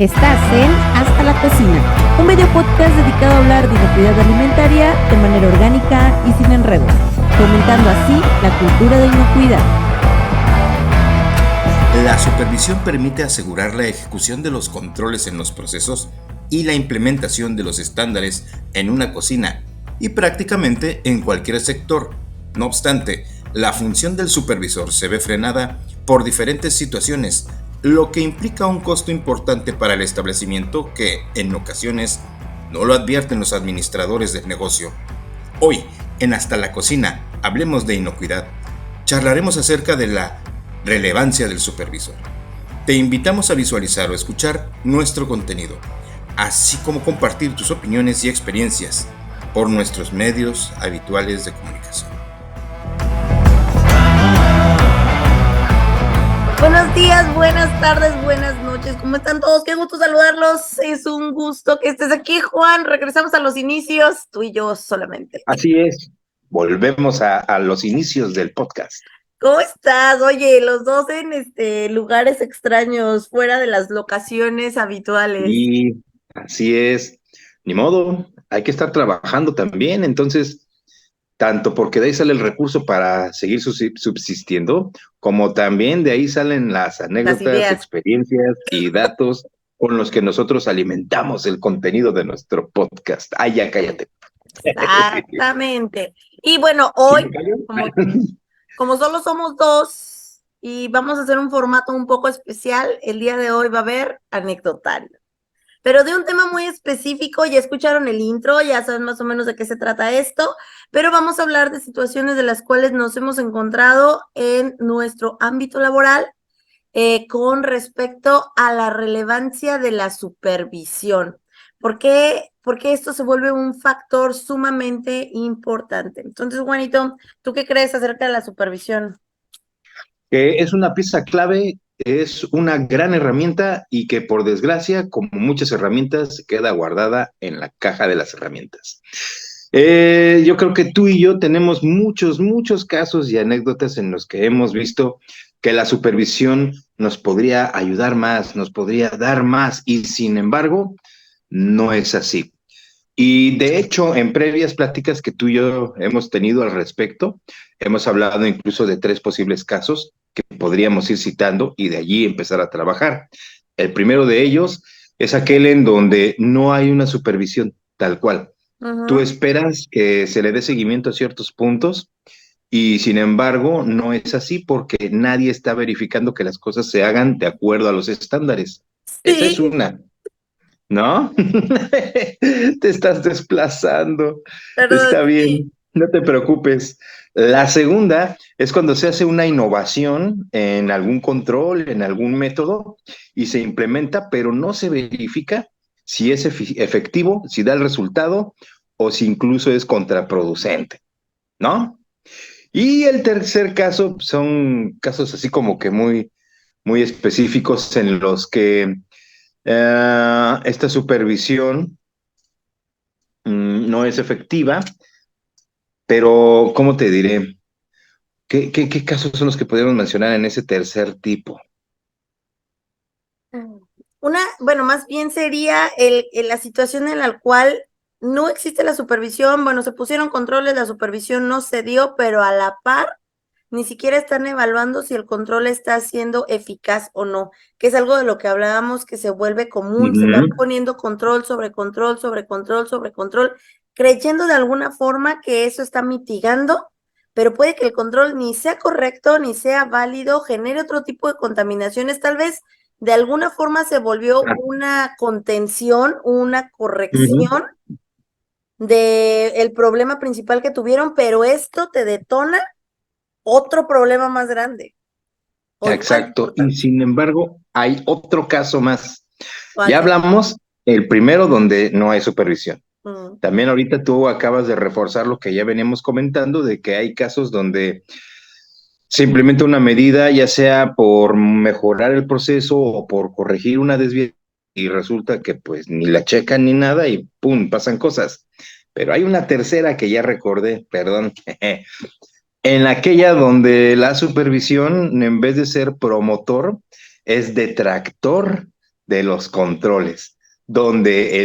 Estás en Hasta la Cocina, un video podcast dedicado a hablar de inocuidad alimentaria de manera orgánica y sin enredos, fomentando así la cultura de inocuidad. La supervisión permite asegurar la ejecución de los controles en los procesos y la implementación de los estándares en una cocina y prácticamente en cualquier sector. No obstante, la función del supervisor se ve frenada por diferentes situaciones, lo que implica un costo importante para el establecimiento que, en ocasiones, no lo advierten los administradores del negocio. Hoy, en Hasta la Cocina, hablemos de inocuidad. Charlaremos acerca de la relevancia del supervisor. Te invitamos a visualizar o escuchar nuestro contenido, así como compartir tus opiniones y experiencias por nuestros medios habituales de comunicación. Buenos días, buenas tardes, buenas noches. ¿Cómo están todos? Qué gusto saludarlos. Es un gusto que estés aquí, Juan. Regresamos a los inicios, tú y yo solamente. Así es, volvemos a los inicios del podcast. ¿Cómo estás? Oye, los dos en lugares extraños, fuera de las locaciones habituales. Y así es, ni modo, hay que estar trabajando también, entonces, tanto porque de ahí sale el recurso para seguir subsistiendo, como también de ahí salen las anécdotas, experiencias y datos con los que nosotros alimentamos el contenido de nuestro podcast. Ay, ya cállate. Exactamente. Y bueno, hoy, como solo somos dos y vamos a hacer un formato un poco especial, el día de hoy va a haber anecdotario. Pero de un tema muy específico, ya escucharon el intro, ya saben más o menos de qué se trata esto, pero vamos a hablar de situaciones de las cuales nos hemos encontrado en nuestro ámbito laboral con respecto a la relevancia de la supervisión. ¿Por qué esto se vuelve un factor sumamente importante? Entonces, Juanito, ¿tú qué crees acerca de la supervisión? Es una pieza clave, es una gran herramienta y que por desgracia, como muchas herramientas, se queda guardada en la caja de las herramientas. Yo creo que tú y yo tenemos muchos casos y anécdotas en los que hemos visto que la supervisión nos podría ayudar más, nos podría dar más, y sin embargo, no es así. Y de hecho, en previas pláticas que tú y yo hemos tenido al respecto, hemos hablado incluso de 3 posibles casos que podríamos ir citando y de allí empezar a trabajar. El primero de ellos es aquel en donde no hay una supervisión tal cual. Tú esperas que se le dé seguimiento a ciertos puntos y sin embargo no es así porque nadie está verificando que las cosas se hagan de acuerdo a los estándares. Sí. Esa es una. ¿No? Te estás desplazando. Perdón, Está bien, sí. no te preocupes. La segunda es cuando se hace una innovación en algún control, en algún método, y se implementa, pero no se verifica si es efectivo, si da el resultado, o si incluso es contraproducente, ¿no? Y el tercer caso son casos así como que muy específicos en los que esta supervisión no es efectiva, pero ¿cómo te diré? ¿Qué casos son los que podríamos mencionar en ese tercer tipo? Bueno, más bien sería la situación en la cual no existe la supervisión, bueno, se pusieron controles, la supervisión no se dio, pero a la par ni siquiera están evaluando si el control está siendo eficaz o no, que es algo de lo que hablábamos que se vuelve común, se van poniendo control sobre control, sobre control, sobre control, creyendo de alguna forma que eso está mitigando, pero puede que el control ni sea correcto, ni sea válido, genere otro tipo de contaminaciones, tal vez de alguna forma se volvió una contención, una corrección del problema principal que tuvieron, pero esto te detona otro problema más grande. Exacto, y sin embargo hay otro caso más. ¿Cuál? Ya hablamos el primero donde no hay supervisión. También ahorita tú acabas de reforzar lo que ya veníamos comentando, de que hay casos donde se implementa una medida, ya sea por mejorar el proceso o por corregir una desviación, y resulta que pues ni la checan ni nada y ¡pum!, pasan cosas. Pero hay una tercera que ya recordé, perdón, en aquella donde la supervisión, en vez de ser promotor, es detractor de los controles, donde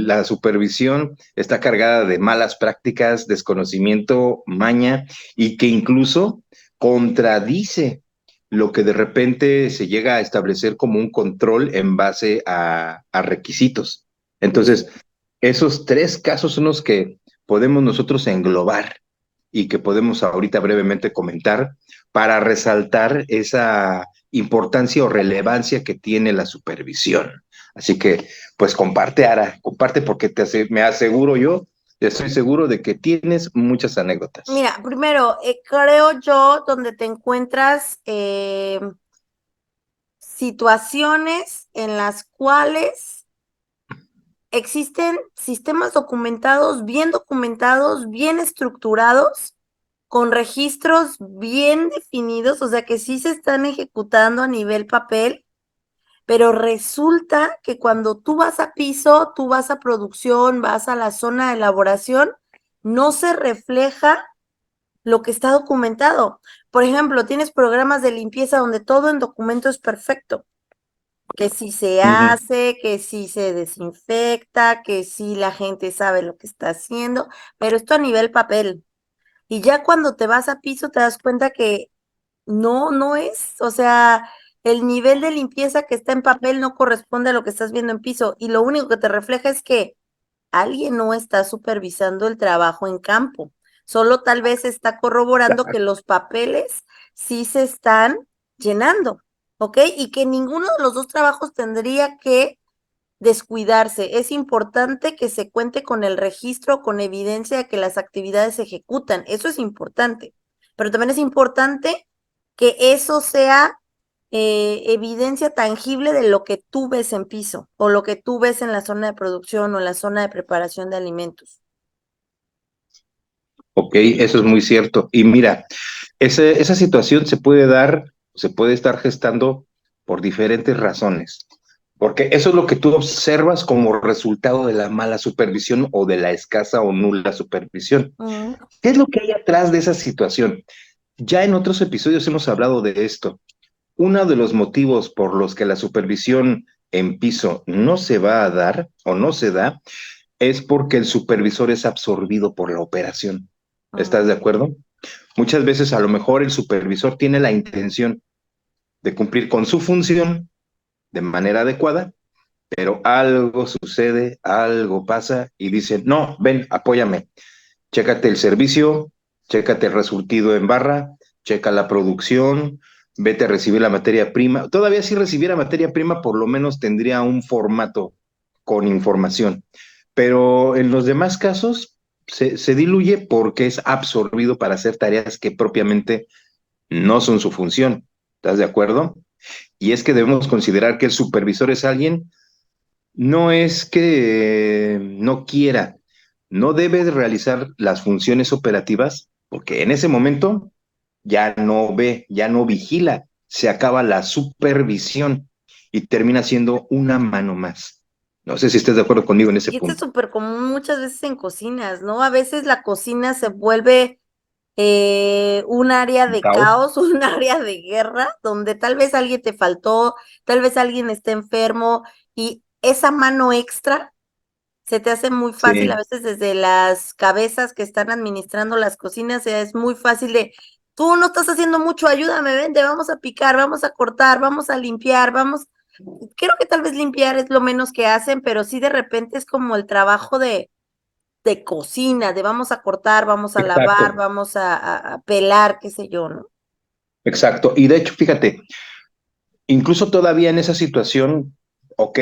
la supervisión está cargada de malas prácticas, desconocimiento, maña, y que incluso contradice lo que de repente se llega a establecer como un control en base a requisitos. Entonces, esos tres casos son los que podemos nosotros englobar y que podemos ahorita brevemente comentar para resaltar esa importancia o relevancia que tiene la supervisión. Así que, pues comparte, Ara, comparte porque me aseguro yo, estoy seguro de que tienes muchas anécdotas. Mira, primero, creo yo donde te encuentras situaciones en las cuales existen sistemas documentados, bien estructurados, con registros bien definidos, o sea que sí se están ejecutando a nivel papel, pero resulta que cuando tú vas a piso, tú vas a producción, vas a la zona de elaboración, no se refleja lo que está documentado. Por ejemplo, tienes programas de limpieza donde todo en documento es perfecto, que si se Ujú. hace, que si se desinfecta, que si la gente sabe lo que está haciendo, pero esto a nivel papel. Y ya cuando te vas a piso te das cuenta que no es, o sea, el nivel de limpieza que está en papel no corresponde a lo que estás viendo en piso y lo único que te refleja es que alguien no está supervisando el trabajo en campo. Solo tal vez está corroborando que los papeles sí se están llenando, ¿ok? Y que ninguno de los dos trabajos tendría que descuidarse. Es importante que se cuente con el registro, con evidencia de que las actividades se ejecutan. Eso es importante. Pero también es importante que eso sea evidencia tangible de lo que tú ves en piso o lo que tú ves en la zona de producción o en la zona de preparación de alimentos. Ok, eso es muy cierto. Y mira, esa situación se puede estar gestando por diferentes razones. Porque eso es lo que tú observas como resultado de la mala supervisión o de la escasa o nula supervisión. Mm, ¿Qué es lo que hay atrás de esa situación? Ya en otros episodios hemos hablado de esto. Uno de los motivos por los que la supervisión en piso no se va a dar o no se da es porque el supervisor es absorbido por la operación. ¿Estás mm. de acuerdo? Muchas veces a lo mejor el supervisor tiene la intención de cumplir con su función de manera adecuada, pero algo sucede, algo pasa y dice, no, ven, apóyame, chécate el servicio, chécate el resurtido en barra, checa la producción, vete a recibir la materia prima. Todavía si recibiera materia prima, por lo menos tendría un formato con información, pero en los demás casos se diluye porque es absorbido para hacer tareas que propiamente no son su función. ¿Estás de acuerdo? Y es que debemos considerar que el supervisor es alguien, no es que no quiera, no debe de realizar las funciones operativas porque en ese momento ya no ve, ya no vigila, se acaba la supervisión y termina siendo una mano más. No sé si estés de acuerdo conmigo en ese Y esto es punto. súper común muchas veces en cocinas, ¿no? A veces la cocina se vuelve un área Un de caos. caos, un área de guerra, donde tal vez alguien te faltó, tal vez alguien esté enfermo y esa mano extra se te hace muy fácil, a Sí, veces desde las cabezas que están administrando las cocinas, es muy fácil de, tú no estás haciendo mucho, ayúdame, vente, vamos a picar, vamos a cortar, vamos a limpiar, vamos, creo que tal vez limpiar es lo menos que hacen, pero sí de repente es como el trabajo de cocina, de vamos a cortar, vamos a lavar, exacto, vamos a pelar, qué sé yo, ¿no? exacto. Y de hecho, fíjate, incluso todavía en esa situación, ok,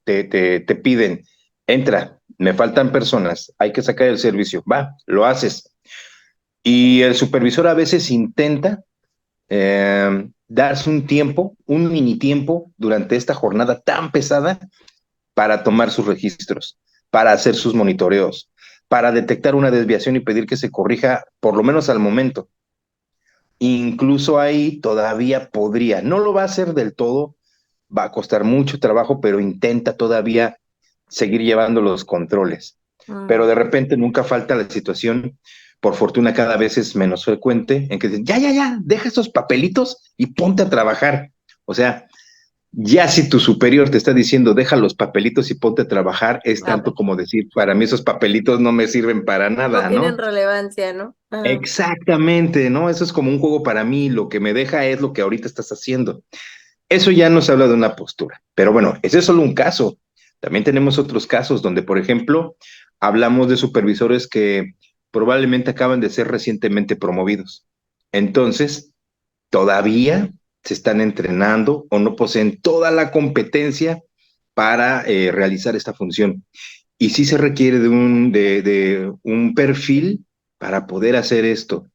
te piden, entra, me faltan personas, hay que sacar el servicio, va, lo haces. Y el supervisor a veces intenta darse un tiempo, un mini tiempo durante esta jornada tan pesada para tomar sus registros, para hacer sus monitoreos, para detectar una desviación y pedir que se corrija por lo menos al momento. Incluso ahí todavía podría, no lo va a hacer del todo, va a costar mucho trabajo, pero intenta todavía seguir llevando los controles. Pero Mm, de repente nunca falta la situación, por fortuna cada vez es menos frecuente, en que dicen, ya, ya, ya, deja esos papelitos y ponte a trabajar. O sea, Ya si tu superior te está diciendo, deja los papelitos y ponte a trabajar, es Ah, tanto bueno, como decir, para mí esos papelitos no me sirven para no nada, tienen ¿no? relevancia, ¿no? Ajá. Exactamente, ¿no? Eso es como un juego para mí, lo que me deja es lo que ahorita estás haciendo. Eso ya nos habla de una postura. Pero bueno, ese es solo un caso. También tenemos otros casos donde, por ejemplo, hablamos de supervisores que probablemente acaban de ser recientemente promovidos. Entonces, todavía se están entrenando o no poseen toda la competencia para realizar esta función. Y sí se requiere de un perfil para poder hacer esto,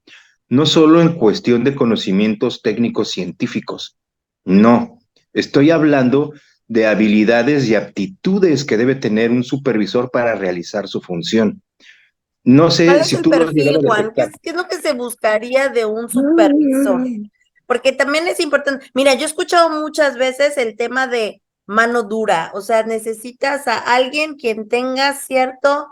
no solo en cuestión de conocimientos técnicos científicos, no, estoy hablando de habilidades y aptitudes que debe tener un supervisor para realizar su función. No ¿Cuál sé es si el tú lo has llegado perfil, a Juan? detectar. Qué es lo que se buscaría de un supervisor? Porque también es importante. Mira, yo he escuchado muchas veces el tema de mano dura, o sea, necesitas a alguien quien tenga cierto,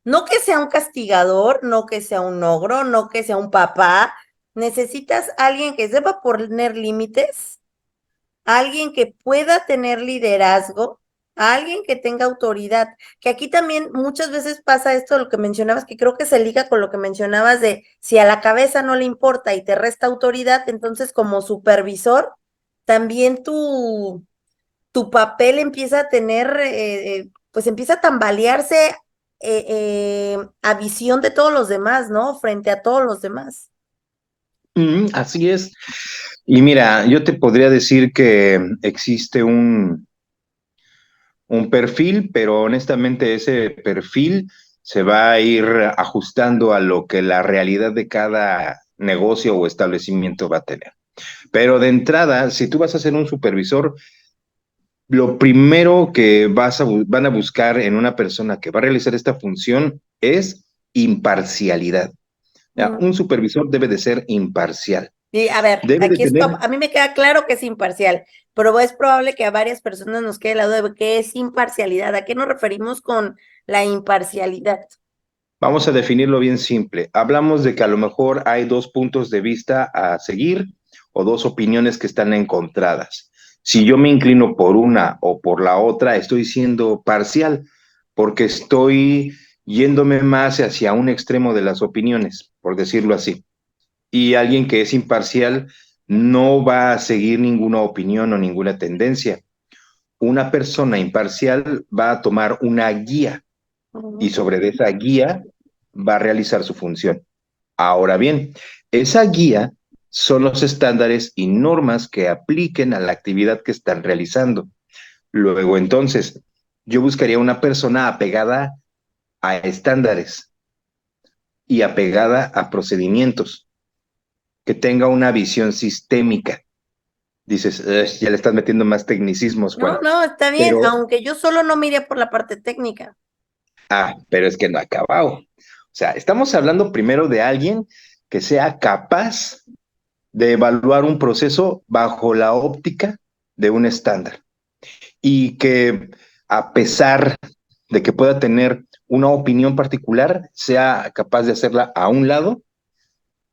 no que sea un castigador, no que sea un ogro, no que sea un papá, necesitas a alguien que sepa poner límites, alguien que pueda tener liderazgo, a alguien que tenga autoridad. Que aquí también muchas veces pasa esto, lo que mencionabas, que creo que se liga con lo que mencionabas de si a la cabeza no le importa y te resta autoridad, entonces como supervisor, también tu papel empieza a tener, pues empieza a tambalearse a visión de todos los demás, ¿no? Frente a todos los demás. Así es. Y mira, yo te podría decir que existe un perfil, pero honestamente ese perfil se va a ir ajustando a lo que la realidad de cada negocio o establecimiento va a tener. Pero de entrada, si tú vas a ser un supervisor, lo primero que van a buscar en una persona que va a realizar esta función es imparcialidad. Ya, Mm. un supervisor debe de ser imparcial. Y a ver, Debe de aquí tener, stop. A mí me queda claro que es imparcial, pero es probable que a varias personas nos quede la duda de qué es imparcialidad. ¿A qué nos referimos con la imparcialidad? vamos a definirlo bien simple. Hablamos de que a lo mejor hay dos puntos de vista a seguir o dos opiniones que están encontradas. Si yo me inclino por una o por la otra, estoy siendo parcial porque estoy yéndome más hacia un extremo de las opiniones, por decirlo así. Y alguien que es imparcial no va a seguir ninguna opinión o ninguna tendencia. Una persona imparcial va a tomar una guía y Ujú. sobre esa guía va a realizar su función. Ahora bien, esa guía son los estándares y normas que apliquen a la actividad que están realizando. Luego, entonces, yo buscaría una persona apegada a estándares y apegada a procedimientos, que tenga una visión sistémica. Dices, ya le estás metiendo más tecnicismos, No, Juan. no, está bien, Pero, aunque yo solo no me iría por la parte técnica. pero es que no ha acabado. O sea, estamos hablando primero de alguien que sea capaz de evaluar un proceso bajo la óptica de un estándar y que a pesar de que pueda tener una opinión particular, sea capaz de hacerla a un lado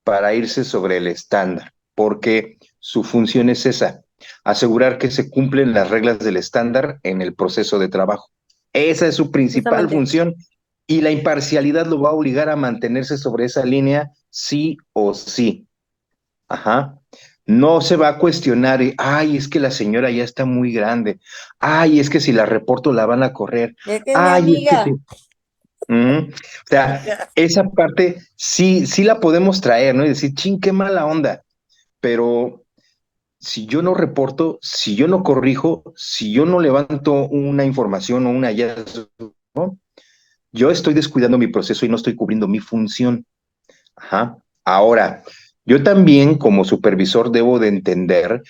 para irse sobre el estándar, porque su función es esa, asegurar que se cumplen las reglas del estándar en el proceso de trabajo. Esa es su principal Justamente. función y la imparcialidad lo va a obligar a mantenerse sobre esa línea sí o sí. Ajá. No se va a cuestionar, ay, es que la señora ya está muy grande. Ay, es que si la reporto la van a correr. Es que es mi Ay, es que amiga. sí. O sea, esa parte sí, sí la podemos traer, ¿no? Y decir, ching, qué mala onda. Pero si yo no reporto, si yo no corrijo, si yo no levanto una información o un hallazgo, ¿no? Yo estoy descuidando mi proceso y no estoy cubriendo mi función. Ajá. Ahora, yo también como supervisor debo de entender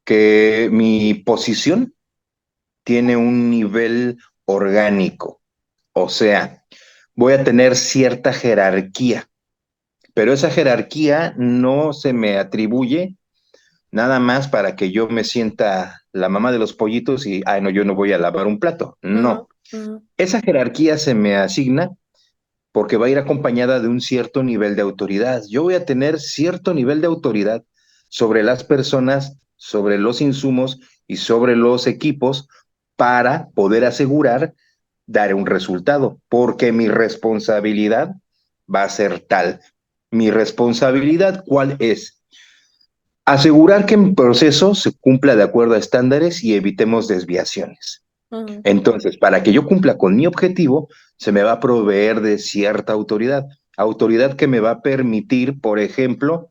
que mi posición tiene un nivel orgánico. O sea, voy a tener cierta jerarquía, pero esa jerarquía no se me atribuye nada más para que yo me sienta la mamá de los pollitos y, ay, no, yo no voy a lavar un plato. Ujú, No, ujú. esa jerarquía se me asigna porque va a ir acompañada de un cierto nivel de autoridad. Yo voy a tener cierto nivel de autoridad sobre las personas, sobre los insumos y sobre los equipos para poder asegurar dar un resultado, porque mi responsabilidad va a ser tal. Mi responsabilidad, ¿cuál es? Asegurar que mi proceso se cumpla de acuerdo a estándares y evitemos desviaciones. Ujú. Entonces, para que yo cumpla con mi objetivo, se me va a proveer de cierta autoridad. Autoridad que me va a permitir, por ejemplo,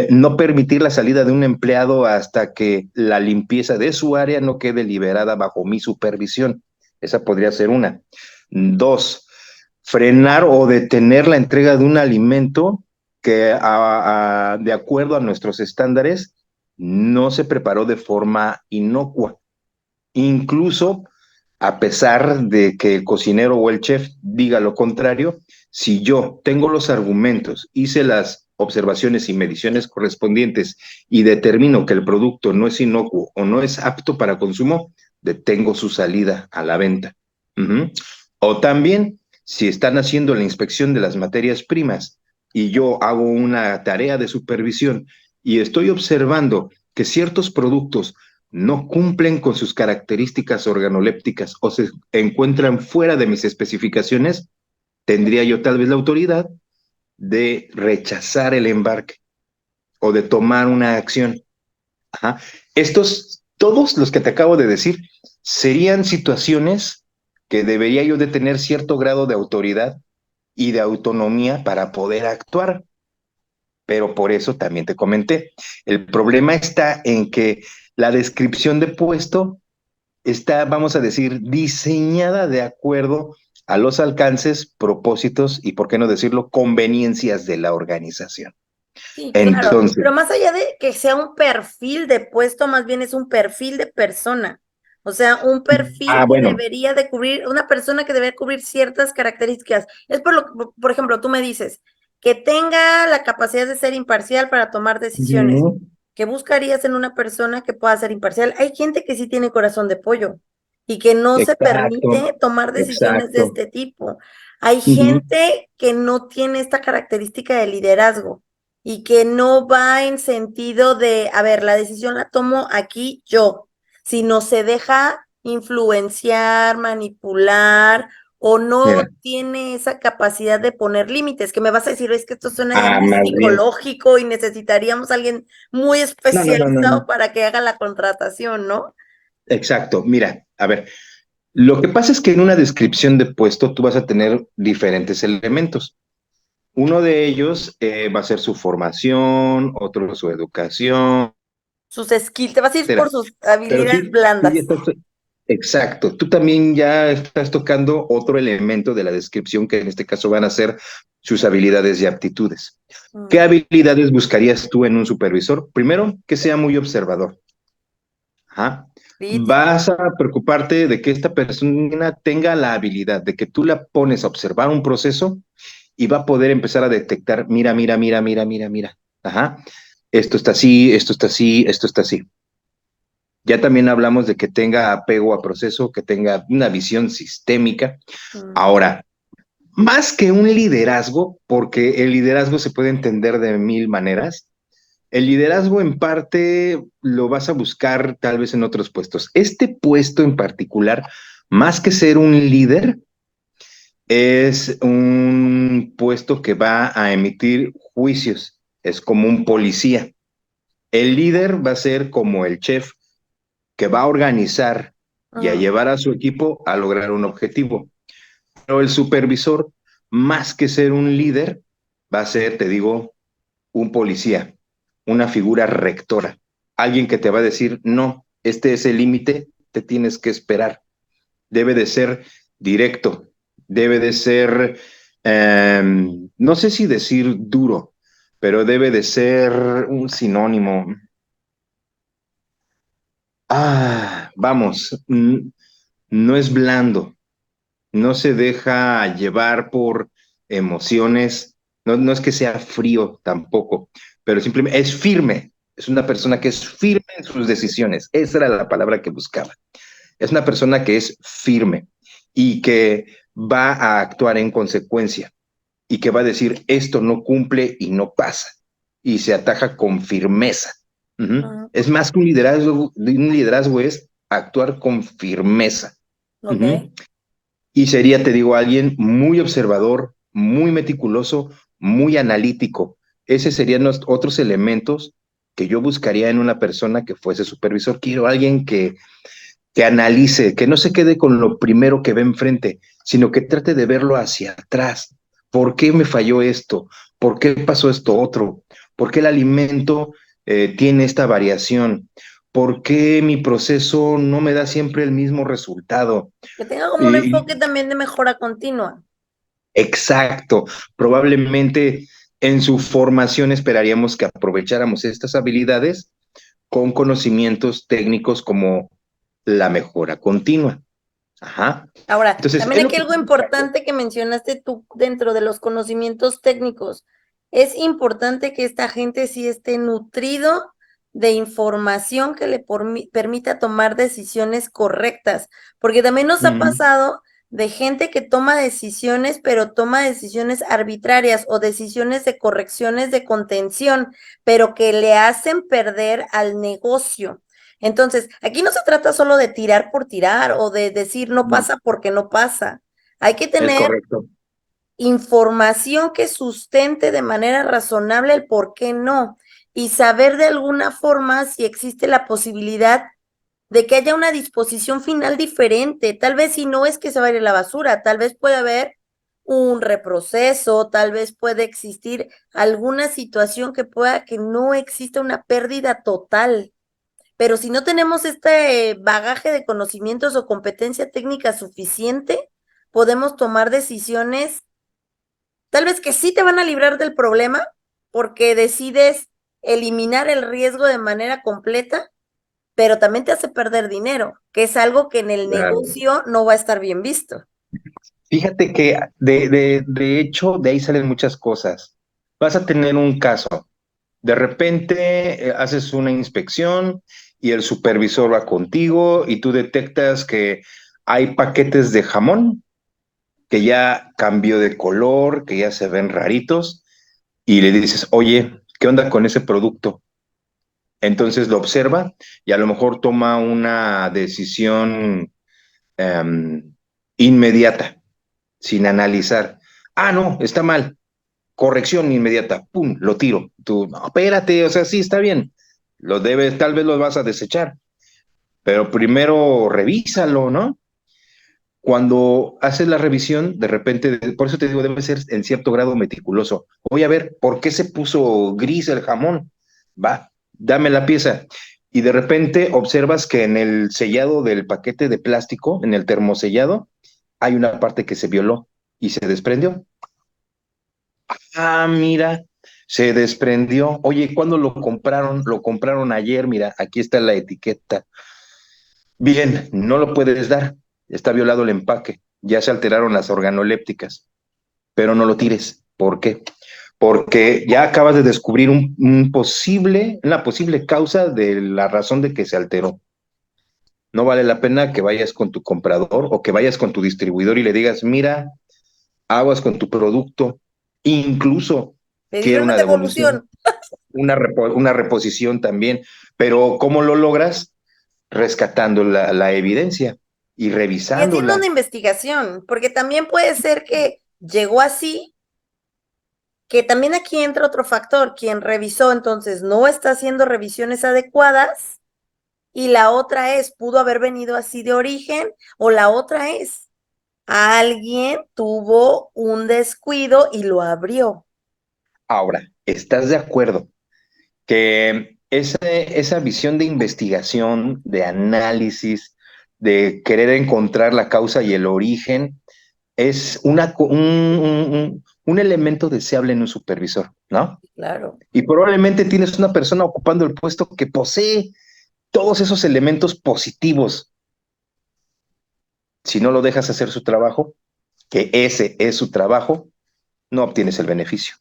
no permitir la salida de un empleado hasta que la limpieza de su área no quede liberada bajo mi supervisión. Esa podría ser una. Dos, frenar o detener la entrega de un alimento que, de acuerdo a nuestros estándares, no se preparó de forma inocua. Incluso a pesar de que el cocinero o el chef diga lo contrario, si yo tengo los argumentos, hice las observaciones y mediciones correspondientes y determino que el producto no es inocuo o no es apto para consumo, detengo su salida a la venta. Ujú. O también, si están haciendo la inspección de las materias primas y yo hago una tarea de supervisión y estoy observando que ciertos productos no cumplen con sus características organolépticas o se encuentran fuera de mis especificaciones, tendría yo tal vez la autoridad de rechazar el embarque o de tomar una acción. Ajá. Estos, todos los que te acabo de decir, serían situaciones que debería yo de tener cierto grado de autoridad y de autonomía para poder actuar. Pero por eso también te comenté, el problema está en que la descripción de puesto está, vamos a decir, diseñada de acuerdo a los alcances, propósitos y, por qué no decirlo, conveniencias de la organización. Sí, claro, Entonces, pero más allá de que sea un perfil de puesto, más bien es un perfil de persona. O sea, un perfil que bueno, debería de cubrir, una persona que debe cubrir ciertas características. Es por lo que, por ejemplo, tú me dices que tenga la capacidad de ser imparcial para tomar decisiones. ujú, ¿Qué buscarías en una persona que pueda ser imparcial? Hay gente que sí tiene corazón de pollo y que no se exacto, permite tomar decisiones de exacto. este tipo. Hay Ujú. gente que no tiene esta característica de liderazgo y que no va en sentido de, a ver, la decisión la tomo aquí yo, sino se deja influenciar, manipular o no Mira, tiene esa capacidad de poner límites, que me vas a decir, es que esto suena ya muy más bien. psicológico y necesitaríamos a alguien muy No, no, no, no, no. especializado para que haga la contratación, ¿no? Exacto. Mira, a ver, lo que pasa es que en una descripción de puesto tú vas a tener diferentes elementos. Uno de ellos va a ser su formación, otro su educación, Sus skills, te vas a ir por etcétera. sus Pero habilidades tú ya blandas. estás, exacto, tú también ya estás tocando otro elemento de la descripción que en este caso van a ser sus habilidades y aptitudes. ¿Qué Mm, habilidades buscarías tú en un supervisor? Primero, que sea muy observador. Ajá. crítico. Vas a preocuparte de que esta persona tenga la habilidad, de que tú la pones a observar un proceso y va a poder empezar a detectar, mira, mira, mira, mira, mira, mira. Ajá. Esto está así, esto está así, esto está así. Ya también hablamos de que tenga apego a proceso, que tenga una visión sistémica. Mm, Ahora, más que un liderazgo, porque el liderazgo se puede entender de mil maneras, el liderazgo en parte lo vas a buscar tal vez en otros puestos. Este puesto en particular, más que ser un líder, es un puesto que va a emitir juicios. Es como un policía. El líder va a ser como el chef que va a organizar y a mm. llevar a su equipo a lograr un objetivo. Pero el supervisor, más que ser un líder, va a ser, te digo, un policía, una figura rectora, alguien que te va a decir, no, este es el límite, te tienes que esperar. Debe de ser directo, debe de ser, no sé si decir duro, pero debe de ser un sinónimo. Vamos, no es blando, no se deja llevar por emociones, no, no es que sea frío tampoco, pero simplemente es firme, es una persona que es firme en sus decisiones, esa era la palabra que buscaba, es una persona que es firme y que va a actuar en consecuencia y que va a decir esto no cumple y no pasa y se ataja con firmeza. Ujú. Es más que un liderazgo es actuar con firmeza. Ok. Ujú. Y sería, te digo, alguien muy observador, muy meticuloso, muy analítico. Ese serían los otros elementos que yo buscaría en una persona que fuese supervisor. Quiero alguien que analice, que no se quede con lo primero que ve enfrente, sino que trate de verlo hacia atrás. ¿Por qué me falló esto? ¿Por qué pasó esto otro? ¿Por qué el alimento tiene esta variación? ¿Por qué mi proceso no me da siempre el mismo resultado? Que tenga como un Y, enfoque también de mejora continua. exacto, probablemente en su formación esperaríamos que aprovecháramos estas habilidades con conocimientos técnicos como la mejora continua. Ajá. Ahora, Entonces, también es lo aquí que algo yo buscaría. importante que mencionaste tú dentro de los conocimientos técnicos. Es importante que esta gente sí esté nutrido de información que le permita tomar decisiones correctas, porque también nos ha Ujú. pasado de gente que toma decisiones, pero toma decisiones arbitrarias o decisiones de correcciones de contención, pero que le hacen perder al negocio. Entonces, aquí no se trata solo de tirar por tirar o de decir no No, pasa porque no pasa. Hay que es tener correcto. información que sustente de manera razonable el por qué no y saber de alguna forma si existe la posibilidad de que haya una disposición final diferente. Tal vez si no es que se vaya a la basura, tal vez puede haber un reproceso, tal vez puede existir alguna situación que pueda que no exista una pérdida total. Pero si no tenemos este bagaje de conocimientos o competencia técnica suficiente, podemos tomar decisiones, tal vez que sí te van a librar del problema, porque decides eliminar el riesgo de manera completa, pero también te hace perder dinero, que es algo que en el Claro. negocio no va a estar bien visto. Fíjate que de hecho de ahí salen muchas cosas. Vas a tener un caso. De repente haces una inspección y el supervisor va contigo y tú detectas que hay paquetes de jamón que ya cambió de color, que ya se ven raritos y le dices, oye, ¿qué onda con ese producto? Entonces lo observa y a lo mejor toma una decisión em, inmediata, sin analizar. Ah, no, está mal. Corrección inmediata. Pum, lo tiro. Tú, no, espérate, o sea, sí, está bien. Lo debes, tal vez lo vas a desechar, pero primero revísalo, ¿no? Cuando haces la revisión, de repente, por eso te digo, debe ser en cierto grado meticuloso. Voy a ver por qué se puso gris el jamón. Va, dame la pieza. Y de repente observas que en el sellado del paquete de plástico, en el termosellado, hay una parte que se violó y se desprendió. Ah, mira, se desprendió. Oye, ¿cuándo lo compraron? Lo compraron ayer, mira, aquí está la etiqueta. Bien, no lo puedes dar. Está violado el empaque. Ya se alteraron las organolépticas, pero no lo tires. ¿Por qué? Porque ya acabas de descubrir una posible causa de la razón de que se alteró. No vale la pena que vayas con tu comprador o que vayas con tu distribuidor y le digas, mira, aguas con tu producto, incluso Pedir quiero una una devolución, devolución. una reposición también, pero ¿cómo lo logras? Rescatando la evidencia y Y haciendo una revisándola. investigación, porque también puede ser que llegó así, que también aquí entra otro factor, quien revisó entonces no está haciendo revisiones adecuadas y la otra es, pudo haber venido así de origen o la otra es, alguien tuvo un descuido y lo abrió. Ahora, ¿estás de acuerdo que esa visión de investigación, de análisis, de querer encontrar la causa y el origen, es un elemento deseable en un supervisor, ¿no? Claro. Y probablemente tienes una persona ocupando el puesto que posee todos esos elementos positivos. Si no lo dejas hacer su trabajo, que ese es su trabajo, no obtienes el beneficio.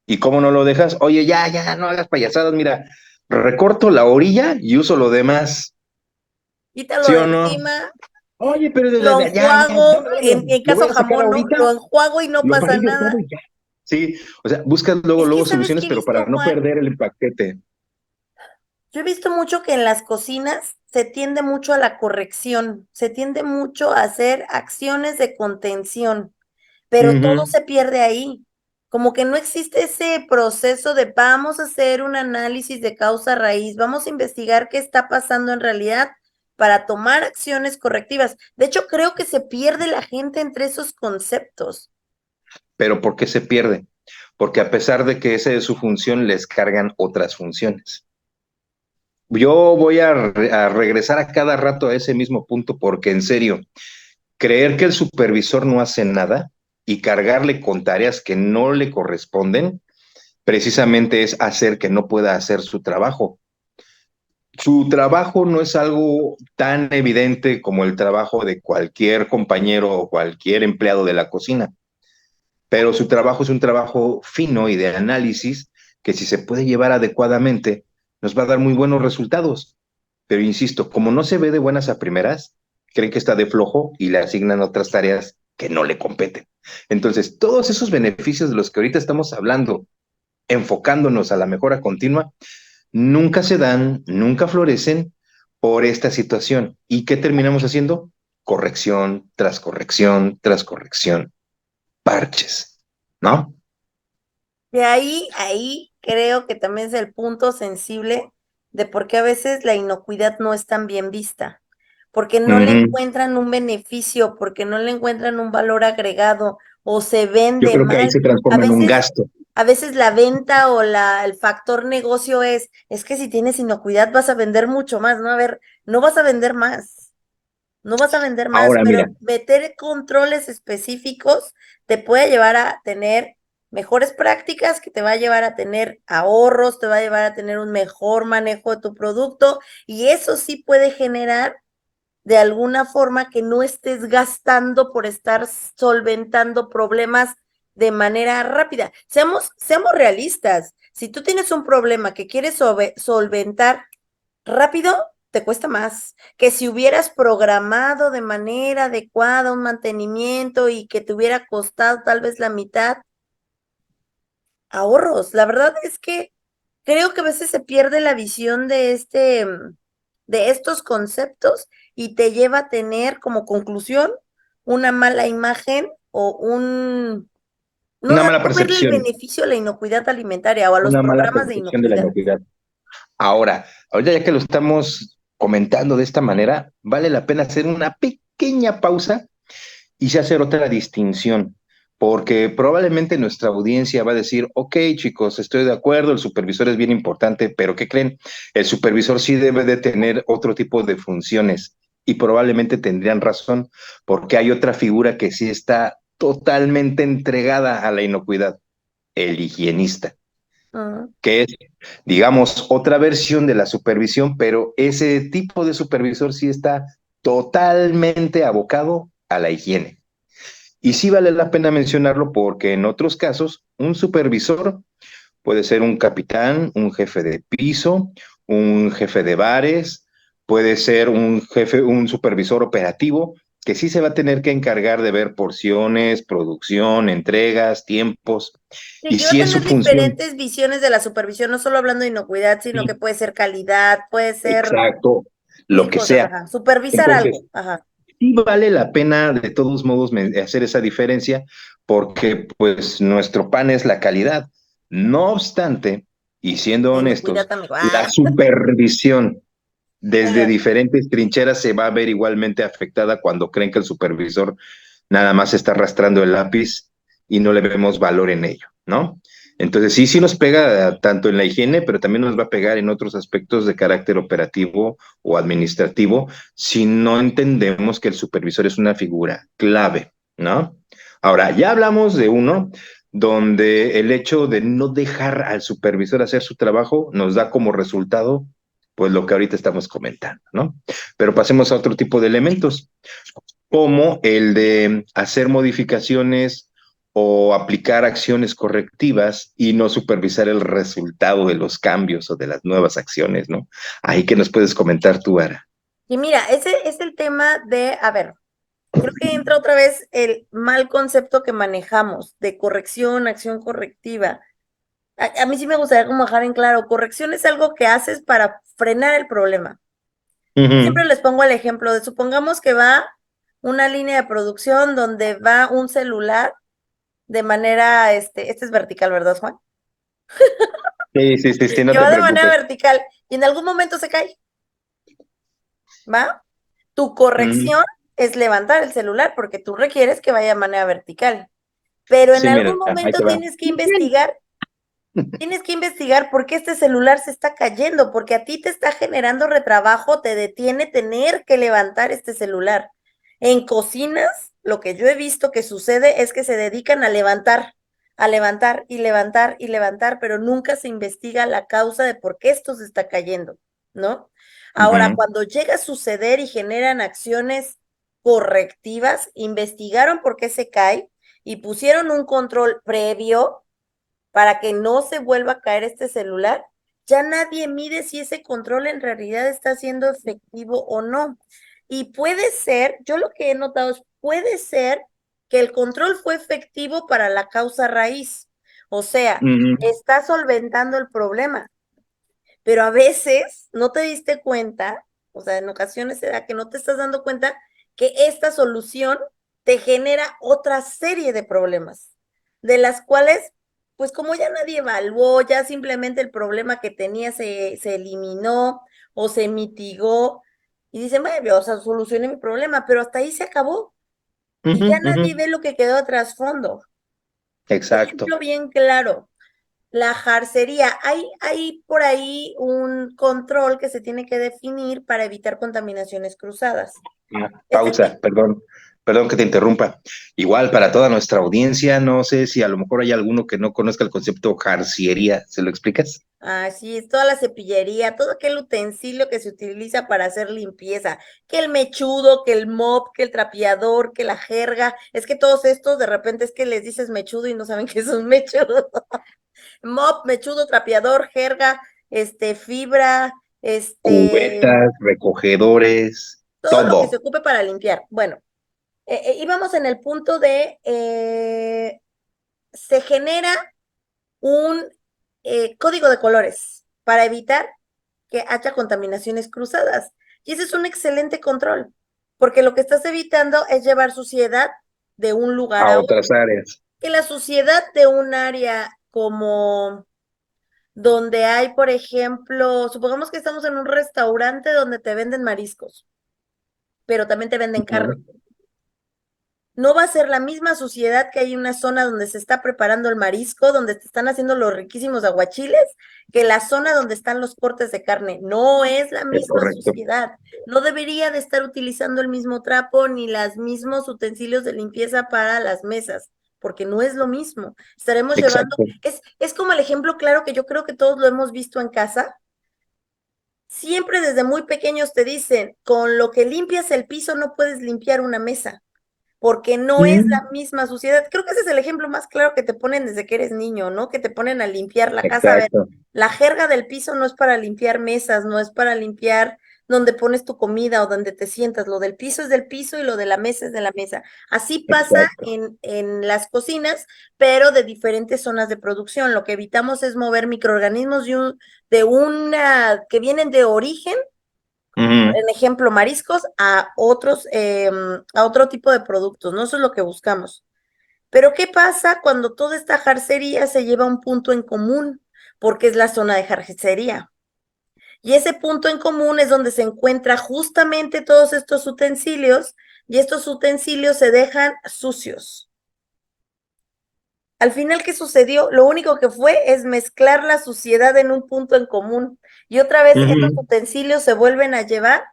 ¿Y cómo no lo dejas? Oye, ya, ya, no hagas payasadas, mira, recorto la orilla y uso lo demás, Quítalo ¿sí de o no? encima, Oye, pero lo ya, ya, enjuago, dámelo, en lo voy caso a sacar jamón, ¿no? ahorita, Lo enjuago y no lo pasa brillo todo nada. y ya. Sí, o sea, buscas luego, Es que, luego ¿sabes soluciones, qué he pero para visto, no Juan? perder el paquete. Yo he visto mucho que en las cocinas se tiende mucho a la corrección, se tiende mucho a hacer acciones de contención, pero todo Ujú. se pierde ahí. Como que no existe ese proceso de vamos a hacer un análisis de causa raíz, vamos a investigar qué está pasando en realidad para tomar acciones correctivas. De hecho, creo que se pierde la gente entre esos conceptos. Pero ¿por qué se pierde? Porque a pesar de que esa es su función, les cargan otras funciones. Yo voy a regresar a cada rato a ese mismo punto porque en serio, creer que el supervisor no hace nada y cargarle con tareas que no le corresponden, precisamente es hacer que no pueda hacer su trabajo. Su trabajo no es algo tan evidente como el trabajo de cualquier compañero o cualquier empleado de la cocina, pero su trabajo es un trabajo fino y de análisis que si se puede llevar adecuadamente, nos va a dar muy buenos resultados. Pero insisto, como no se ve de buenas a primeras, creen que está de flojo y le asignan otras tareas que no le competen. Entonces, todos esos beneficios de los que ahorita estamos hablando, enfocándonos a la mejora continua, nunca se dan, nunca florecen por esta situación. ¿Y qué terminamos haciendo? Corrección tras corrección tras corrección, parches, ¿no? De ahí creo que también es el punto sensible de por qué a veces la inocuidad no es tan bien vista, porque no le Ujú. encuentran un beneficio, porque no le encuentran un valor agregado o se Yo vende creo que ahí mal. se A transforma en un veces, gasto. a veces la venta o el factor negocio es que si tienes inocuidad vas a vender mucho más, ¿no? A ver, no vas a vender más. No vas a vender más, Ahora, mira, pero meter controles específicos te puede llevar a tener mejores prácticas, que te va a llevar a tener ahorros, te va a llevar a tener un mejor manejo de tu producto y eso sí puede generar de alguna forma que no estés gastando por estar solventando problemas de manera rápida. Seamos realistas. Si tú tienes un problema que quieres solventar rápido, te cuesta más que si hubieras programado de manera adecuada un mantenimiento y que te hubiera costado tal vez la mitad, ahorros. La verdad es que creo que a veces se pierde la visión de de estos conceptos y te lleva a tener como conclusión una mala imagen o una mala no verle el percepción, beneficio a la inocuidad alimentaria o a los una mala programas de percepción de la inocuidad. inocuidad. Ahora, ahorita ya que lo estamos comentando de esta manera, vale la pena hacer una pequeña pausa y se hacer otra distinción, porque probablemente nuestra audiencia va a decir, ok, chicos, estoy de acuerdo, el supervisor es bien importante, pero ¿qué creen? El supervisor sí debe de tener otro tipo de funciones y probablemente tendrían razón, porque hay otra figura que sí está totalmente entregada a la inocuidad, el higienista, Mm. que es, digamos, otra versión de la supervisión, pero ese tipo de supervisor sí está totalmente abocado a la higiene. Y sí vale la pena mencionarlo porque en otros casos un supervisor puede ser un capitán, un jefe de piso, un jefe de bares, puede ser un jefe, un supervisor operativo que sí se va a tener que encargar de ver porciones, producción, entregas, tiempos, Sí, y que va a sí es su tener función. diferentes visiones de la supervisión, no solo hablando de inocuidad, sino que Sí, puede ser calidad, puede ser exacto, lo mil que cosas, sea. ajá. Supervisar Entonces, algo, ajá. sí vale la pena de todos modos hacer esa diferencia porque pues nuestro pan es la calidad. No obstante, y siendo La inocuidad honestos, también. la Ah, supervisión desde ajá. diferentes trincheras se va a ver igualmente afectada cuando creen que el supervisor nada más está arrastrando el lápiz y no le vemos valor en ello, ¿no? Entonces sí, sí nos pega tanto en la higiene, pero también nos va a pegar en otros aspectos de carácter operativo o administrativo si no entendemos que el supervisor es una figura clave, ¿no? Ahora, ya hablamos de uno donde el hecho de no dejar al supervisor hacer su trabajo nos da como resultado, pues lo que ahorita estamos comentando, ¿no? Pero pasemos a otro tipo de elementos como el de hacer modificaciones o aplicar acciones correctivas y no supervisar el resultado de los cambios o de las nuevas acciones, ¿no? Ahí que nos puedes comentar tú, Ara. Y mira, ese es el tema de, a ver, creo que entra otra vez el mal concepto que manejamos de corrección, acción correctiva. A mí sí me gustaría como dejar en claro, corrección es algo que haces para frenar el problema. Siempre Ujú. les pongo el ejemplo de, supongamos que va una línea de producción donde va un celular de manera, este es vertical, ¿verdad, Juan? Sí, sí, sí, sí, no Que te va de manera preocupes. vertical y en algún momento se cae, ¿va? Tu Mm, corrección es levantar el celular porque tú requieres que vaya de manera vertical, pero en sí, mira, algún ahí te momento va. tienes que investigar por qué este celular se está cayendo, porque a ti te está generando retrabajo, te detiene tener que levantar este celular. En cocinas, lo que yo he visto que sucede es que se dedican a levantar y levantar y levantar, pero nunca se investiga la causa de por qué esto se está cayendo, ¿no? Ahora, Ujú, cuando llega a suceder y generan acciones correctivas, investigaron por qué se cae y pusieron un control previo para que no se vuelva a caer este celular, ya nadie mide si ese control en realidad está siendo efectivo o no. Y puede ser, yo lo que he notado es, puede ser que el control fue efectivo para la causa raíz, o sea, ujú, está solventando el problema, pero a veces no te diste cuenta, o sea, en ocasiones se da que no te estás dando cuenta que esta solución te genera otra serie de problemas, de las cuales, pues como ya nadie evaluó, ya simplemente el problema que tenía se eliminó o se mitigó, y dicen, bueno, o sea, solucioné mi problema, pero hasta ahí se acabó, y ujú, ya ujú. nadie ve lo que quedó tras fondo. Exacto. Ejemplo bien claro, la jarcería. Hay por ahí un control que se tiene que definir para evitar contaminaciones cruzadas. Este, Pausa, perdón, perdón que te interrumpa. Igual para toda nuestra audiencia, no sé si a lo mejor hay alguno que no conozca el concepto jarciería, ¿se lo explicas? así es, toda la cepillería, todo aquel utensilio que se utiliza para hacer limpieza, que el mechudo, que el mop, que el trapeador, que la jerga, es que todos estos de repente es que les dices mechudo y no saben qué es un mechudo. Mop, mechudo, trapeador, jerga, fibra, Cubetas, recogedores, todo lo que se todo. ocupe para limpiar. Bueno, íbamos en el punto de, se genera un código de colores para evitar que haya contaminaciones cruzadas. Y ese es un excelente control, porque lo que estás evitando es llevar suciedad de un lugar A a otro. otras áreas. Que la suciedad de un área como donde hay, por ejemplo, supongamos que estamos en un restaurante donde te venden mariscos, pero también te venden carne. Ujú. No va a ser la misma suciedad que hay en una zona donde se está preparando el marisco, donde te están haciendo los riquísimos aguachiles, que la zona donde están los cortes de carne. No es la Es misma correcto. suciedad. No debería de estar utilizando el mismo trapo ni los mismos utensilios de limpieza para las mesas, porque no es lo mismo. Estaremos llevando, Exacto. es como el ejemplo claro que yo creo que todos lo hemos visto en casa. Siempre desde muy pequeños te dicen, con lo que limpias el piso no puedes limpiar una mesa porque no es la Mm, misma suciedad. Creo que ese es el ejemplo más claro que te ponen desde que eres niño, ¿no? Que te ponen a limpiar la casa. A ver, exacto. la jerga del piso no es para limpiar mesas, no es para limpiar donde pones tu comida o donde te sientas. Lo del piso es del piso y lo de la mesa es de la mesa. Así pasa Exacto. en las cocinas, pero de diferentes zonas de producción. Lo que evitamos es mover microorganismos de una que vienen de origen Ujú. en ejemplo, mariscos a otros, a otro tipo de productos, ¿no? Eso es lo que buscamos. Pero ¿qué pasa cuando toda esta jarcería se lleva a un punto en común? Porque es la zona de jarcería. Y ese punto en común es donde se encuentra justamente todos estos utensilios y estos utensilios se dejan sucios. Al final, ¿qué sucedió? Lo único que fue es mezclar la suciedad en un punto en común. Y otra vez estos Ujú. utensilios se vuelven a llevar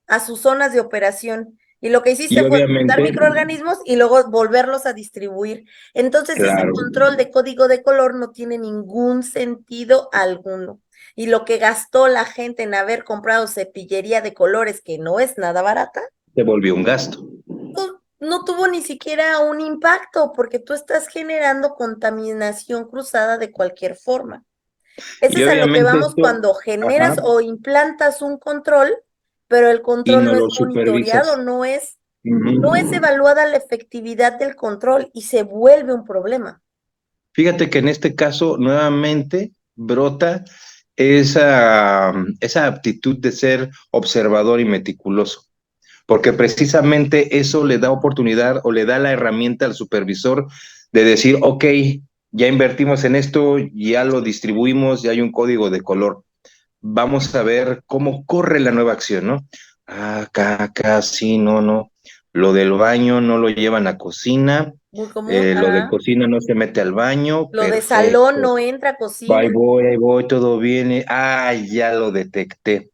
a sus zonas de operación. Y lo que Y hiciste fue juntar obviamente, microorganismos y luego volverlos a distribuir. Entonces, ese claro, control de código de color no tiene ningún sentido alguno. Y lo que gastó la gente en haber comprado cepillería de colores, que no es nada barata, se volvió un gasto. no tuvo ni siquiera un impacto porque tú estás generando contaminación cruzada de cualquier forma. Ese Y es a lo que obviamente vamos esto, cuando generas ajá, o implantas un control, pero el y control no no es lo monitoreado, supervisas. no es Ujú. evaluada la efectividad del control y se vuelve un problema. Fíjate que en este caso nuevamente brota esa aptitud de ser observador y meticuloso, porque precisamente eso le da oportunidad o le da la herramienta al supervisor de decir, ok, ya invertimos en esto, ya lo distribuimos, ya hay un código de color. Vamos a ver cómo corre la nueva acción, ¿no? Acá, sí, no, no. Lo del baño no lo llevan a cocina, Muy común, lo de ajá. cocina no se mete al baño, Lo de salón perfecto. no entra a cocina. Ahí voy, todo viene. Ya lo detecté.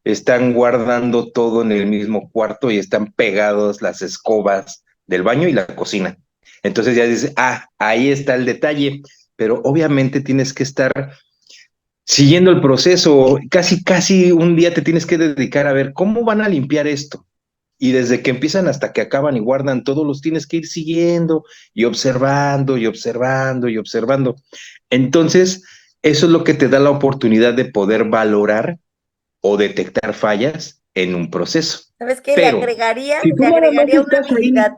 Están guardando todo en el mismo cuarto y están pegados las escobas del baño y la cocina. Entonces ya dices, ahí está el detalle, pero obviamente tienes que estar siguiendo el proceso. Casi un día te tienes que dedicar a ver cómo van a limpiar esto. Y desde que empiezan hasta que acaban y guardan todos los tienes que ir siguiendo y observando y observando y observando. Entonces, eso es lo que te da la oportunidad de poder valorar o detectar fallas en un proceso. ¿Sabes qué? Pero si tú Le nada más agregaría una estás ahí, habilidad.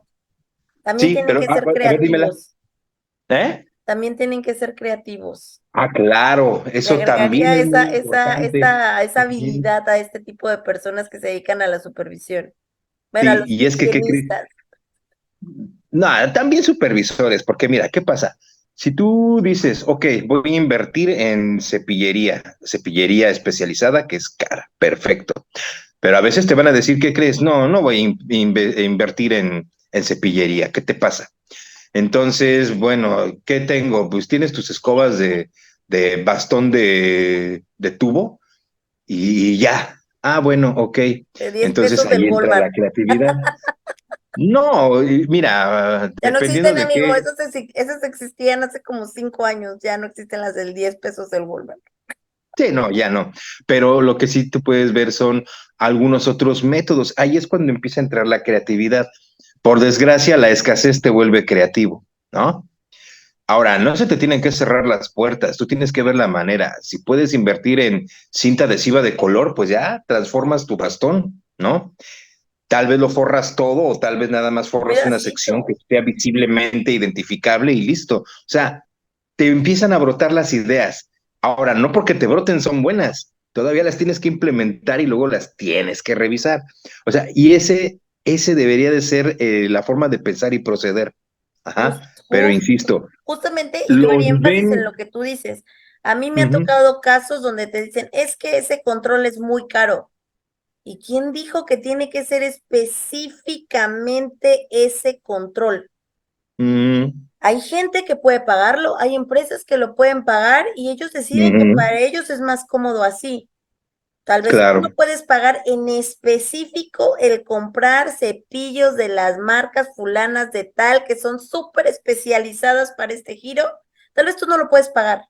También sí, tienen pero que ser a ver, dímela. creativos. ¿Eh? También tienen que ser creativos. Claro, Le eso también agregaría es muy importante. esa También. habilidad a este tipo de personas que se dedican a la supervisión. Bueno, a Sí, los y es que, ¿qué crees? higienistas. No, también supervisores, porque mira, ¿qué pasa? Si tú dices, ok, voy a invertir en cepillería especializada que es cara, perfecto. Pero a veces te van a decir, ¿qué crees? No, no voy a invertir en cepillería, ¿qué te pasa? Entonces, bueno, ¿qué tengo? Pues tienes tus escobas de bastón de tubo y ya. Bueno, ok. De 10 Entonces pesos del ahí entra la Walmart. creatividad. No, mira, Ya no dependiendo existen, de amigo. qué. Esos existían hace como 5 años. Ya no existen las del 10 pesos del Walmart. Sí, no, ya no. Pero lo que sí tú puedes ver son algunos otros métodos. Ahí es cuando empieza a entrar la creatividad. Por desgracia, la escasez te vuelve creativo, ¿no? Ahora, no se te tienen que cerrar las puertas, tú tienes que ver la manera. Si puedes invertir en cinta adhesiva de color, pues ya transformas tu bastón, ¿no? Tal vez lo forras todo o tal vez nada más Un forras una sección que pedacito. sea visiblemente identificable y listo. O sea, te empiezan a brotar las ideas. Ahora, no porque te broten son buenas, todavía las tienes que implementar y luego las tienes que revisar. O sea, y ese debería de ser la forma de pensar y proceder. Ajá, pero Justo. insisto, Justamente, y yo los haría énfasis en ven. lo que tú dices. A mí me ha Ujú, tocado casos donde te dicen, es que ese control es muy caro. ¿Y quién dijo que tiene que ser específicamente ese control? mm, Hay gente que puede pagarlo, hay empresas que lo pueden pagar y ellos deciden que ujú, para ellos es más cómodo así. Tal vez tú no claro. puedes pagar en específico el comprar cepillos de las marcas fulanas de tal que son súper especializadas para este giro. Tal vez tú no lo puedes pagar,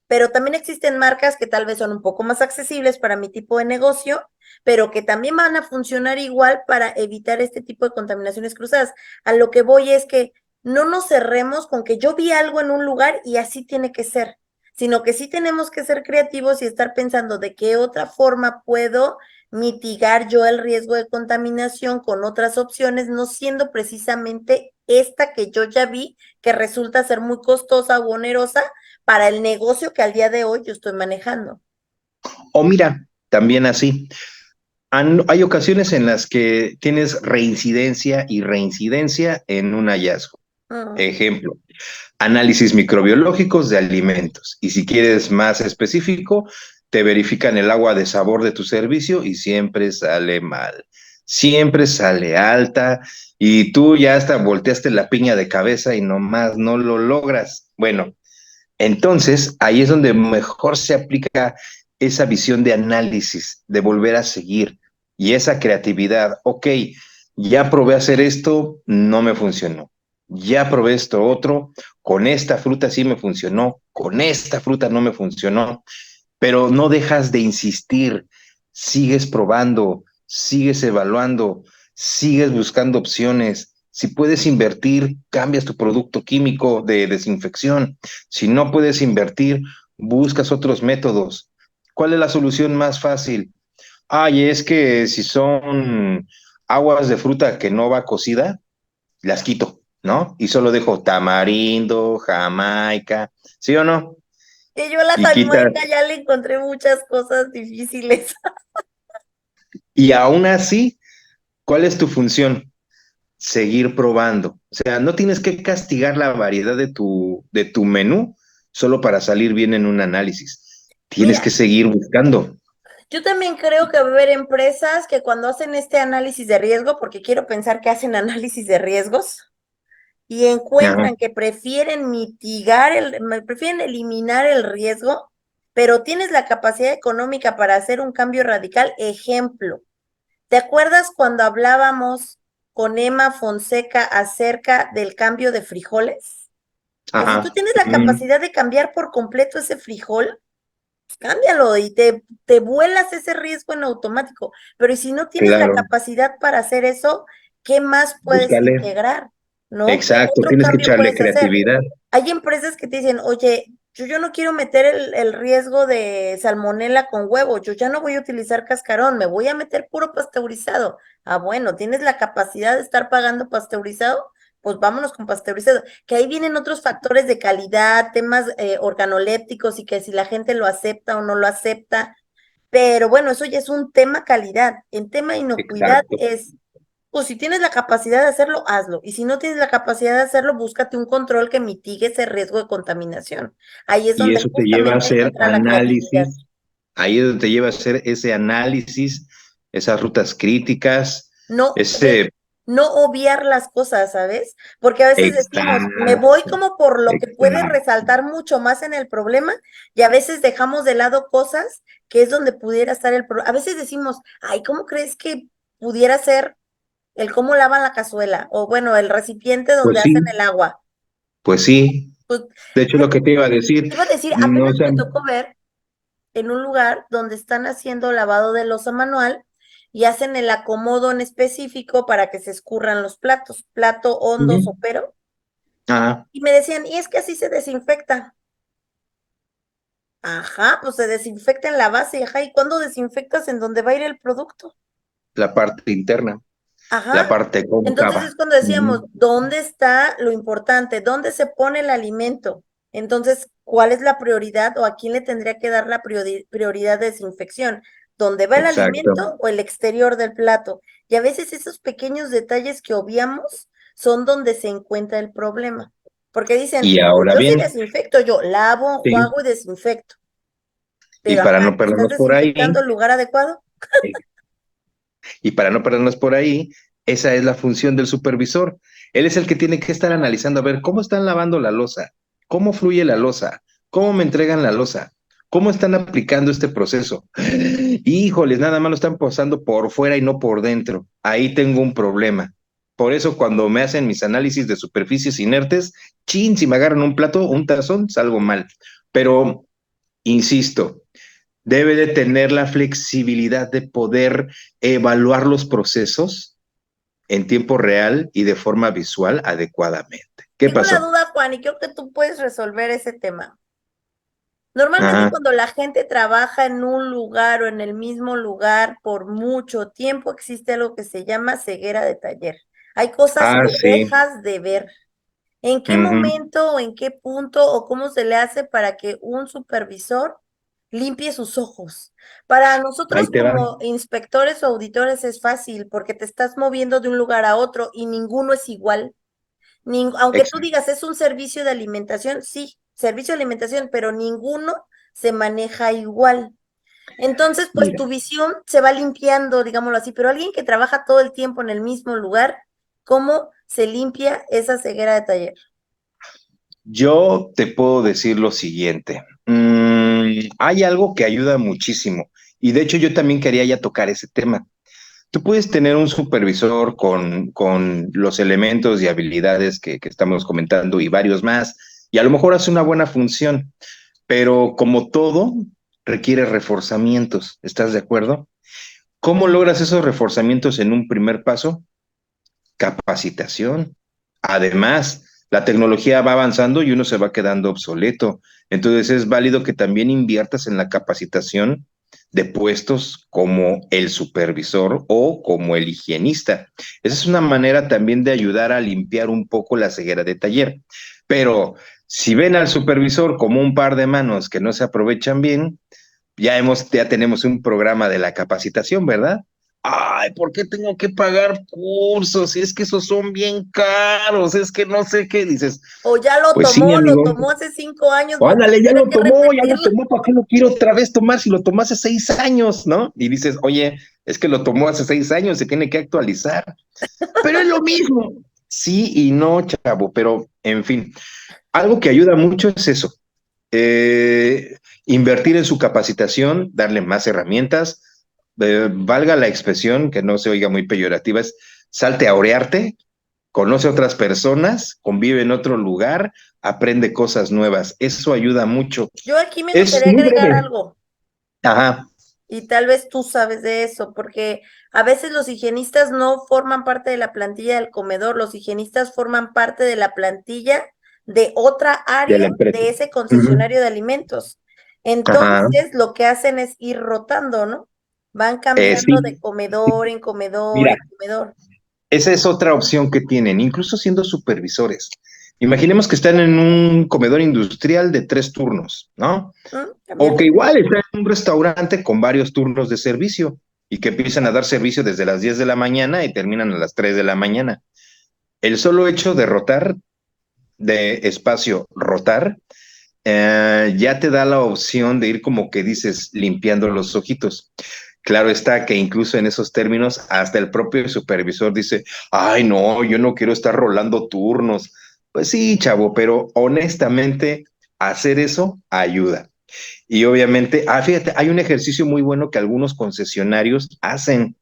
pero también existen marcas que tal vez son un poco más accesibles para mi tipo de negocio, pero que también van a funcionar igual para evitar este tipo de contaminaciones cruzadas. A lo que voy es que no nos cerremos con que yo vi algo en un lugar y así tiene que ser, sino que sí tenemos que ser creativos y estar pensando de qué otra forma puedo mitigar yo el riesgo de contaminación con otras opciones, no siendo precisamente esta que yo ya vi que resulta ser muy costosa o onerosa para el negocio que al día de hoy yo estoy manejando. O mira, también así. Hay ocasiones en las que tienes reincidencia y reincidencia en un hallazgo. Mm, Ejemplo, análisis microbiológicos de alimentos. Y si quieres más específico, te verifican el agua de sabor de tu servicio y siempre sale mal. Siempre sale alta y tú ya hasta volteaste la piña de cabeza y nomás no lo logras. Bueno, entonces ahí es donde mejor se aplica esa visión de análisis, de volver a seguir y esa creatividad. Ok, ya probé hacer esto, no me funcionó. Ya probé esto otro, con esta fruta sí me funcionó, con esta fruta no me funcionó, pero no dejas de insistir, sigues probando, sigues evaluando, sigues buscando opciones. Si puedes invertir, cambias tu producto químico de desinfección. Si no puedes invertir, buscas otros métodos. ¿Cuál es la solución más fácil? Es que si son aguas de fruta que no va cocida, las quito. ¿no? Y solo dejo tamarindo, jamaica, ¿sí o no? Que yo a la Y quitas, Jamaica ya le encontré muchas cosas difíciles. y aún así, ¿cuál es tu función? Seguir probando. O sea, no tienes que castigar la variedad de tu menú solo para salir bien en un análisis. Tienes Mira, que seguir buscando. yo también creo que va a haber empresas que cuando hacen este análisis de riesgo, porque quiero pensar que hacen análisis de riesgos, y Ajá, encuentran que prefieren prefieren eliminar el riesgo, pero tienes la capacidad económica para hacer un cambio radical. Ejemplo, ¿te acuerdas cuando hablábamos con Emma Fonseca acerca del cambio de frijoles? O si tú ajá, tienes la capacidad de cambiar por completo ese frijol, pues cámbialo y te vuelas ese riesgo en automático. Pero ¿y si no tienes la claro. capacidad para hacer eso, qué más puedes Búscale. integrar? ¿No? ¿Qué Exacto, otro tienes que cambio echarle puedes hacer? creatividad. Hay empresas que te dicen, oye, yo no quiero meter el riesgo de salmonela con huevo, yo ya no voy a utilizar cascarón, me voy a meter puro pasteurizado. Ah, bueno, ¿tienes la capacidad de estar pagando pasteurizado? Pues vámonos con pasteurizado. Que ahí vienen otros factores de calidad, temas organolépticos y que si la gente lo acepta o no lo acepta. Pero bueno, eso ya es un tema calidad. En tema inocuidad Exacto. es pues si tienes la capacidad de hacerlo, hazlo. Y si no tienes la capacidad de hacerlo, búscate un control que mitigue ese riesgo de contaminación. Ahí es Y donde eso te lleva a justamente hacer entra la creatividad. análisis, ahí es donde te lleva a hacer ese análisis, esas rutas críticas, No, ese, no obviar las cosas, ¿sabes? Porque a veces decimos, me voy exacto, como por lo que puede exacto. resaltar mucho más en el problema y a veces dejamos de lado cosas que es donde pudiera estar el problema. A veces decimos, ay, ¿cómo crees que pudiera ser el cómo lavan la cazuela? O bueno, el recipiente donde Pues hacen sí, el agua. pues sí. Pues De hecho, lo que te iba a decir, te iba a decir, no, apenas o sea, me tocó ver en un lugar donde están haciendo lavado de loza manual y hacen el acomodo en específico para que se escurran los platos, plato hondo, ujú, sopero. ajá, Y me decían, y es que así se desinfecta. Ajá, pues se desinfecta en la base, ajá, ¿y cuándo desinfectas en donde va a ir el producto? la parte interna, la Ajá. parte Entonces es cóncava. cuando decíamos, Ujú. ¿dónde está lo importante? ¿Dónde se pone el alimento? Entonces, ¿cuál es la prioridad o a quién le tendría que dar la prioridad de desinfección? ¿Dónde va el Exacto. alimento o el exterior del plato? Y a veces esos pequeños detalles que obviamos son donde se encuentra el problema. Porque dicen, Y pues ahora yo sí bien, desinfecto, yo lavo, sí, enjuago y desinfecto. y Pero para ajá, no ¿estás perdernos por desinfectando ahí, el lugar adecuado? y para no perdernos por ahí, esa es la función del supervisor. Él es el que tiene que estar analizando a ver cómo están lavando la loza, cómo fluye la loza, cómo me entregan la loza, cómo están aplicando este proceso. Híjoles, nada más lo están pasando por fuera y no por dentro. Ahí tengo un problema. Por eso cuando me hacen mis análisis de superficies inertes, chin, si me agarran un plato, un tazón, salgo mal. Pero, insisto, debe de tener la flexibilidad de poder evaluar los procesos en tiempo real y de forma visual adecuadamente. ¿Qué Tengo la pasó? duda, Juan, y creo que tú puedes resolver ese tema. Normalmente Ajá. cuando la gente trabaja en un lugar o en el mismo lugar por mucho tiempo, existe algo que se llama ceguera de taller. Hay cosas Ah, que sí. dejas de ver. ¿En qué Ujú. momento o en qué punto o cómo se le hace para que un supervisor limpie sus ojos? Para Ahí nosotros te va. como inspectores o auditores es fácil porque te estás moviendo de un lugar a otro y ninguno es igual. Aunque tú Exacto. digas es un servicio de alimentación, sí, servicio de alimentación, pero ninguno se maneja igual. Entonces, pues Mira, tu visión se va limpiando, digámoslo así, pero alguien que trabaja todo el tiempo en el mismo lugar, ¿cómo se limpia esa ceguera de taller? yo te puedo decir lo siguiente. Hay algo que ayuda muchísimo y de hecho yo también quería ya tocar ese tema. Tú puedes tener un supervisor con los elementos y habilidades que estamos comentando y varios más, y a lo mejor hace una buena función, pero como todo, requiere reforzamientos. ¿Estás de acuerdo? ¿Cómo logras esos reforzamientos en un primer paso? Capacitación. Además, la tecnología va avanzando y uno se va quedando obsoleto. Entonces es válido que también inviertas en la capacitación de puestos como el supervisor o como el higienista. Esa es una manera también de ayudar a limpiar un poco la ceguera de taller. Pero si ven al supervisor como un par de manos que no se aprovechan bien, ya tenemos un programa de la capacitación, ¿verdad? Ay, ¿por qué tengo que pagar cursos? Es que esos son bien caros, es que no sé qué dices. O Pues sí, lo amigo. tomó hace 5 años, ¿por qué Ándale, tiene que ya lo repetirlo? tomó, ¿para qué lo quiero otra vez tomar si lo tomó hace 6 años, ¿no? Y dices, oye, es que lo tomó hace 6 años, se tiene que actualizar. Pero es lo mismo. Sí y no, chavo, pero en fin, algo que ayuda mucho es eso, invertir en su capacitación, darle más herramientas, valga la expresión, que no se oiga muy peyorativa, es salte a orearte, conoce a otras personas, convive en otro lugar, aprende cosas nuevas. Eso ayuda mucho. Yo aquí me Es gustaría muy agregar breve. algo, Ajá. y tal vez tú sabes de eso, porque a veces los higienistas no forman parte de la plantilla del comedor, los higienistas forman parte de la plantilla de otra De la área empresa. de ese Ujú. concesionario de alimentos. Ajá. Entonces, lo que hacen es ir rotando, ¿no? Van cambiando de Sí, comedor en comedor mira, en comedor. esa es otra opción que tienen, incluso siendo supervisores. Imaginemos que están en un comedor industrial de 3 turnos, ¿no? O También. que igual están en un restaurante con varios turnos de servicio y que empiezan a dar servicio desde las 10 de la mañana y terminan a las 3 de la mañana. El solo hecho de rotar, de espacio rotar, ya te da la opción de ir como que dices, limpiando los ojitos. Claro está que incluso en esos términos, hasta el propio supervisor dice, ay, no, yo no quiero estar rolando turnos. Pues sí, chavo, pero honestamente, hacer eso ayuda. Y obviamente, fíjate, hay un ejercicio muy bueno que algunos concesionarios hacen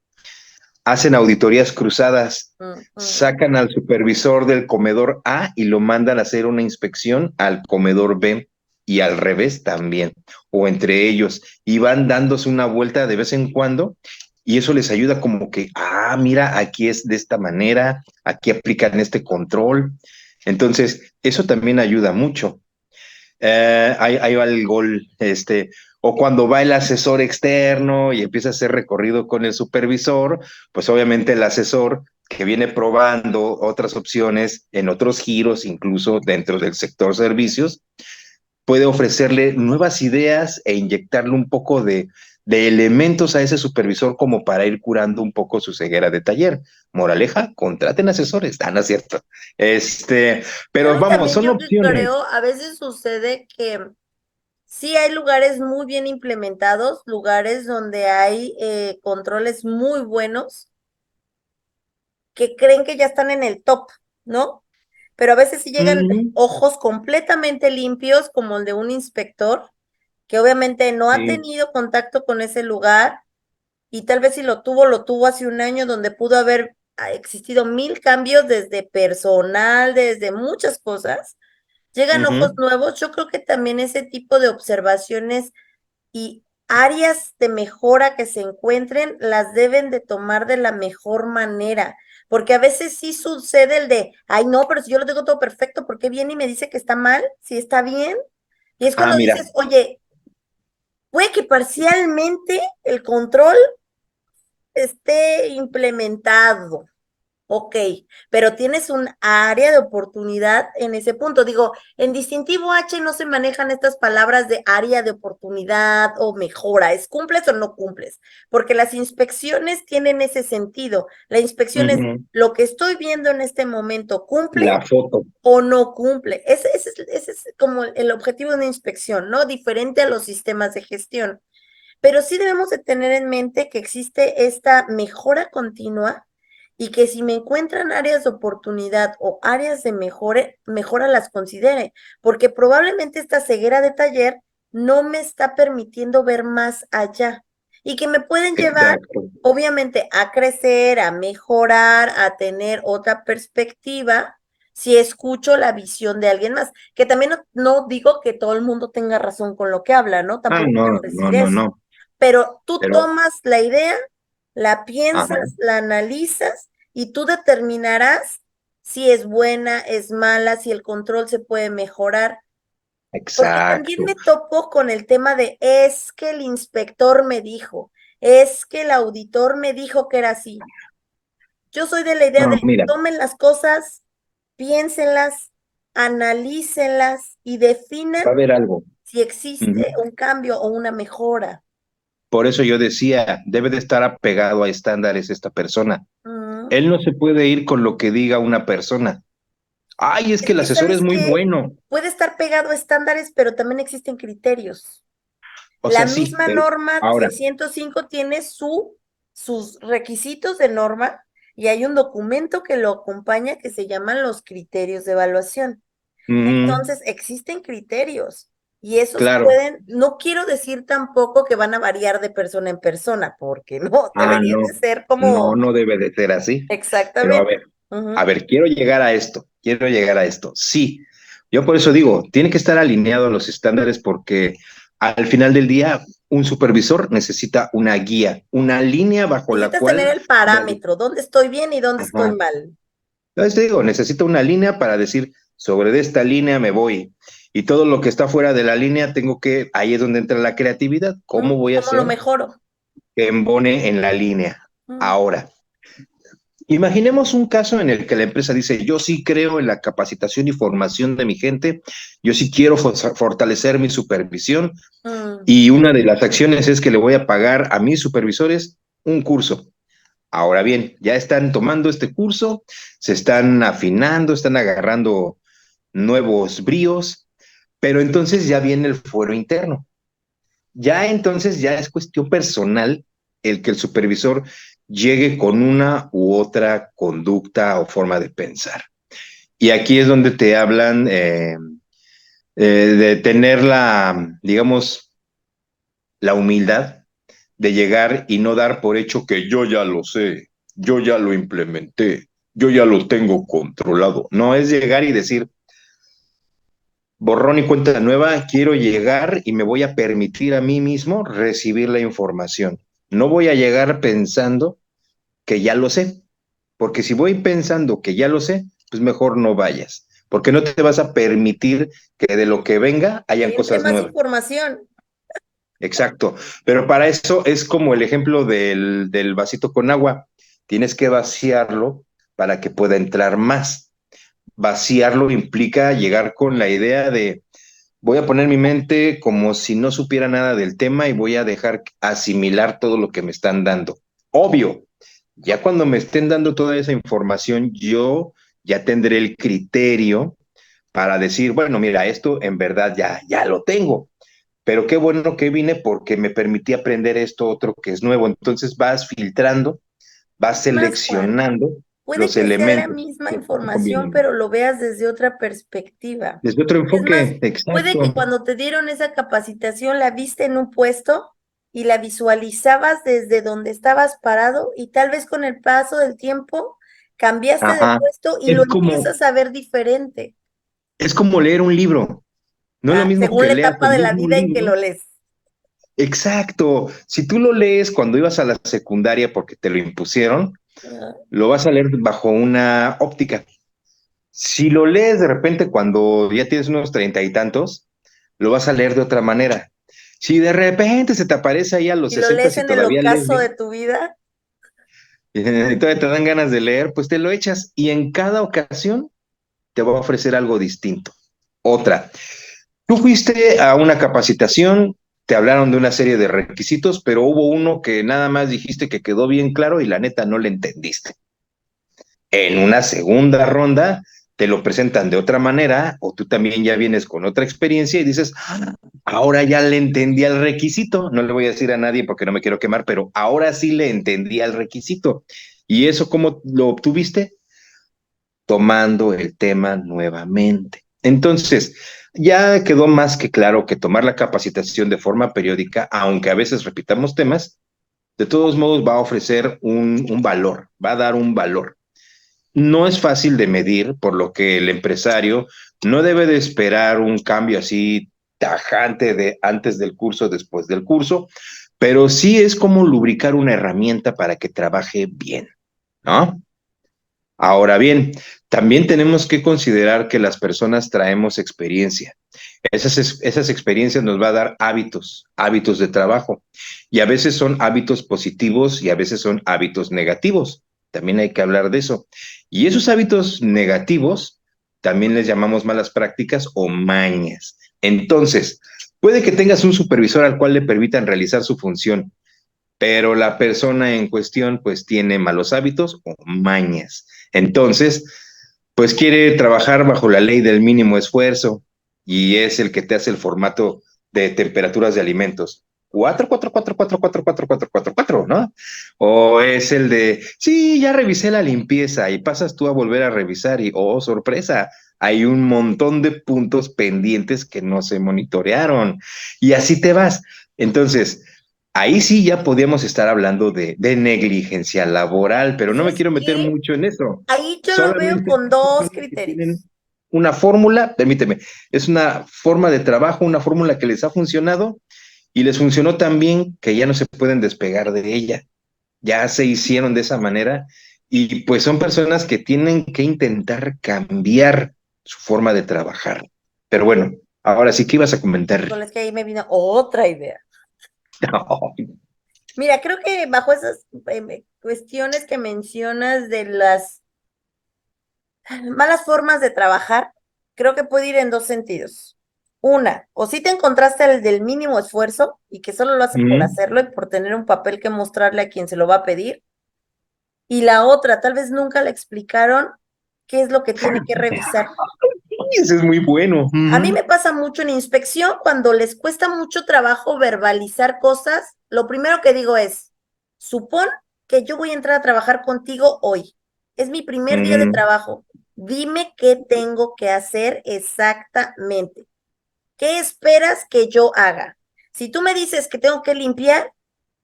auditorías cruzadas, Mm, mm. sacan al supervisor del comedor A y lo mandan a hacer una inspección al comedor B y al revés también, o entre ellos, y van dándose una vuelta de vez en cuando y eso les ayuda como que, mira, aquí es de esta manera, aquí aplican este control. Entonces, eso también ayuda mucho. Ahí va el gol, o cuando va el asesor externo y empieza a hacer recorrido con el supervisor, pues obviamente el asesor que viene probando otras opciones en otros giros, incluso dentro del sector servicios, puede ofrecerle nuevas ideas e inyectarle un poco de elementos a ese supervisor como para ir curando un poco su ceguera de taller. Moraleja, contraten asesores, no es cierto. No, Pero y vamos, también son yo que opciones. creo, a veces sucede que sí hay lugares muy bien implementados, lugares donde hay controles muy buenos que creen que ya están en el top, ¿no? Pero a veces sí llegan Ujú. ojos completamente limpios, como el de un inspector, que obviamente no ha Sí. tenido contacto con ese lugar y tal vez si lo tuvo hace un año donde pudo haber existido mil cambios desde personal, desde muchas cosas. Llegan ojos Ujú. nuevos. Yo creo que también ese tipo de observaciones y áreas de mejora que se encuentren las deben de tomar de la mejor manera, porque a veces sí sucede el de, ay no, pero si yo lo tengo todo perfecto, ¿por qué viene y me dice que está mal? Si está bien. Y es cuando Mira. dices, oye, puede que parcialmente el control esté implementado. Ok, pero tienes un área de oportunidad en ese punto. Digo, en distintivo H no se manejan estas palabras de área de oportunidad o mejora. ¿Es cumples o no cumples? Porque las inspecciones tienen ese sentido. La inspección es Ujú. lo que estoy viendo en este momento, ¿cumple La foto. o no cumple? Ese es como el objetivo de una inspección, ¿no? Diferente a los sistemas de gestión. Pero sí debemos de tener en mente que existe esta mejora continua y que si me encuentran áreas de oportunidad o áreas de mejora las considere, porque probablemente esta ceguera de taller no me está permitiendo ver más allá y que me pueden llevar, Exacto. obviamente, a crecer, a mejorar, a tener otra perspectiva. Si escucho la visión de alguien más, que también no digo que todo el mundo tenga razón con lo que habla, ¿no? Tampoco No, quiero no, decir no, eso, no. pero tú Pero, tomas la idea, la ajá. piensas, la analizas y tú determinarás si es buena, es mala, si el control se puede mejorar. Porque también Exacto. me topo con el tema de es que el inspector me dijo, es que el auditor me dijo que era así. Yo soy de la idea No, de mira, tomen las cosas, piénsenlas, analícenlas y definan va a haber algo. si existe Ujú. un cambio o una mejora. Por eso yo decía, debe de estar apegado a estándares esta persona. Mm. Él no se puede ir con lo que diga una persona. Ay, es que Es el que, asesor es ¿sabes muy qué? bueno. Puede estar pegado a estándares, pero también existen criterios. O La sea, sí, misma pero norma ahora, 605 tiene sus requisitos de norma y hay un documento que lo acompaña que se llaman los criterios de evaluación. ujú, Entonces, existen criterios y esos claro. pueden, no quiero decir tampoco que van a variar de persona en persona, porque no, Ah, deberían no, de ser no, como no debe de ser así. Pero exactamente. a Ujú. ver, quiero llegar a esto, quiero llegar a esto. Sí, yo por eso digo, tiene que estar alineado a los estándares porque al final del día un supervisor necesita una guía, una línea bajo la Necesitas tener cual... el parámetro, dónde estoy bien y dónde estoy Ajá. mal. Entonces te digo, necesito una línea para decir, sobre de esta línea me voy. Y todo lo que está fuera de la línea tengo que, ahí es donde entra la creatividad. ¿Cómo voy a ¿Cómo lo hacer mejoro? que embone en la línea? Mm. Ahora, imaginemos un caso en el que la empresa dice, yo sí creo en la capacitación y formación de mi gente, yo sí quiero fortalecer mi supervisión Mm. y una de las acciones es que le voy a pagar a mis supervisores un curso. Ahora bien, ya están tomando este curso, se están afinando, están agarrando nuevos bríos, pero entonces ya viene el fuero interno. Ya entonces ya es cuestión personal el que el supervisor llegue con una u otra conducta o forma de pensar. Y aquí es donde te hablan de tener la, digamos, la humildad de llegar y no dar por hecho que yo ya lo sé, yo ya lo implementé, yo ya lo tengo controlado. No es llegar y decir, borrón y cuenta nueva, quiero llegar y me voy a permitir a mí mismo recibir la información. No voy a llegar pensando que ya lo sé, porque si voy pensando que ya lo sé, pues mejor no vayas, porque no te vas a permitir que de lo que venga hayan Que entre cosas más nuevas. información. Exacto, pero para eso es como el ejemplo del vasito con agua. Tienes que vaciarlo para que pueda entrar más. Vaciarlo implica llegar con la idea de voy a poner mi mente como si no supiera nada del tema y voy a dejar asimilar todo lo que me están dando. Obvio, ya cuando me estén dando toda esa información, yo ya tendré el criterio para decir, bueno, mira, esto en verdad ya lo tengo, pero qué bueno que vine porque me permití aprender esto otro que es nuevo. Entonces vas filtrando, vas Más, Juan, seleccionando puede los que sea la elementos misma que te información, convienen. pero lo veas desde otra perspectiva. Desde otro Es más, enfoque, puede que exacto. cuando te dieron esa capacitación la viste en un puesto y la visualizabas desde donde estabas parado y tal vez con el paso del tiempo cambiaste de Ajá. puesto y lo Es como, empiezas a ver diferente, es como leer un libro. No es lo mismo según que la leas etapa el de la mismo vida en que lo libro. lees. Exacto. Si tú lo lees cuando ibas a la secundaria porque te lo impusieron, Ah, lo vas a leer bajo una óptica. Si lo lees de repente cuando ya tienes unos treinta y tantos, lo vas a leer de otra manera. Si de repente se te aparece ahí a los y lo 60 lees y en el todavía lees ocaso de bien, tu vida. y todavía te dan ganas de leer, pues te lo echas y en cada ocasión te va a ofrecer algo distinto. Otra, tú fuiste a una capacitación, te hablaron de una serie de requisitos, pero hubo uno que nada más dijiste que quedó bien claro y la neta no le entendiste. En una segunda ronda te lo presentan de otra manera o tú también ya vienes con otra experiencia y dices, "Ah, ahora ya le entendí al requisito, no le voy a decir a nadie porque no me quiero quemar, pero ahora sí le entendí al requisito. ¿Y eso cómo lo obtuviste? Tomando el tema nuevamente. Entonces, ya quedó más que claro que tomar la capacitación de forma periódica, aunque a veces repitamos temas, de todos modos va a ofrecer un valor, va a dar un valor. No es fácil de medir, por lo que el empresario no debe de esperar un cambio así tajante de antes del curso, después del curso, pero sí es como lubricar una herramienta para que trabaje bien, ¿no? Ahora bien, también tenemos que considerar que las personas traemos experiencia. Esas experiencias nos va a dar hábitos de trabajo. Y a veces son hábitos positivos y a veces son hábitos negativos. También hay que hablar de eso. Y esos hábitos negativos también les llamamos malas prácticas o mañas. Entonces, puede que tengas un supervisor al cual le permitan realizar su función, pero la persona en cuestión pues tiene malos hábitos o mañas. Entonces, pues quiere trabajar bajo la ley del mínimo esfuerzo y es el que te hace el formato de temperaturas de alimentos. Cuatro, cuatro, cuatro, cuatro, cuatro, cuatro, cuatro, cuatro, cuatro, ¿no? O es el de, sí, ya revisé la limpieza y pasas tú a volver a revisar y, oh, sorpresa, hay un montón de puntos pendientes que no se monitorearon y así te vas. Entonces, ahí sí ya podríamos estar hablando de negligencia laboral, pero Pues no me es quiero meter que mucho en eso. ahí yo lo veo Solamente con hay dos personas que tienen criterios. una fórmula, permíteme, es una forma de trabajo, una fórmula que les ha funcionado y les funcionó tan bien que ya no se pueden despegar de ella. Ya se hicieron de esa manera y pues son personas que tienen que intentar cambiar su forma de trabajar. Pero bueno, ahora sí, ¿qué ibas a comentar? Con las que ahí me vino otra idea. Mira, creo que bajo esas cuestiones que mencionas de las malas formas de trabajar, creo que puede ir en dos sentidos. Una, o si te encontraste el del mínimo esfuerzo y que solo lo hace por Ujú. hacerlo y por tener un papel que mostrarle a quien se lo va a pedir. Y la otra, tal vez nunca le explicaron qué es lo que tiene que revisar. Ese es muy bueno. A mí Ujú. me pasa mucho en inspección cuando les cuesta mucho trabajo verbalizar cosas. Lo primero que digo es, supón que yo voy a entrar a trabajar contigo hoy. Es mi primer día de Ujú. trabajo. Dime qué tengo que hacer exactamente. ¿Qué esperas que yo haga? Si tú me dices que tengo que limpiar,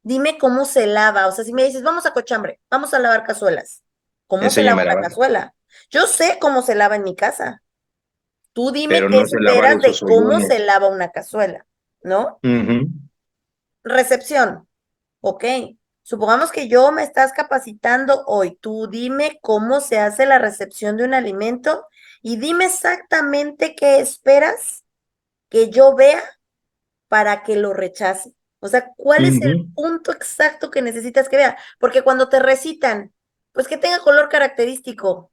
dime cómo se lava. O sea, si me dices, vamos a cochambre, vamos a lavar cazuelas. ¿Cómo se lava Enséñame a una lavar, cazuela? Yo sé cómo se lava en mi casa. Tú dime pero qué no sé lavar esperas esos de cómo se hoyunos. lava una cazuela, ¿no? Ujú. Recepción. Ok. Supongamos que yo me estás capacitando hoy. Tú dime cómo se hace la recepción de un alimento y dime exactamente qué esperas que yo vea para que lo rechace. O sea, ¿cuál es el Ujú. punto exacto que necesitas que vea? Porque cuando te recitan, pues que tenga color característico.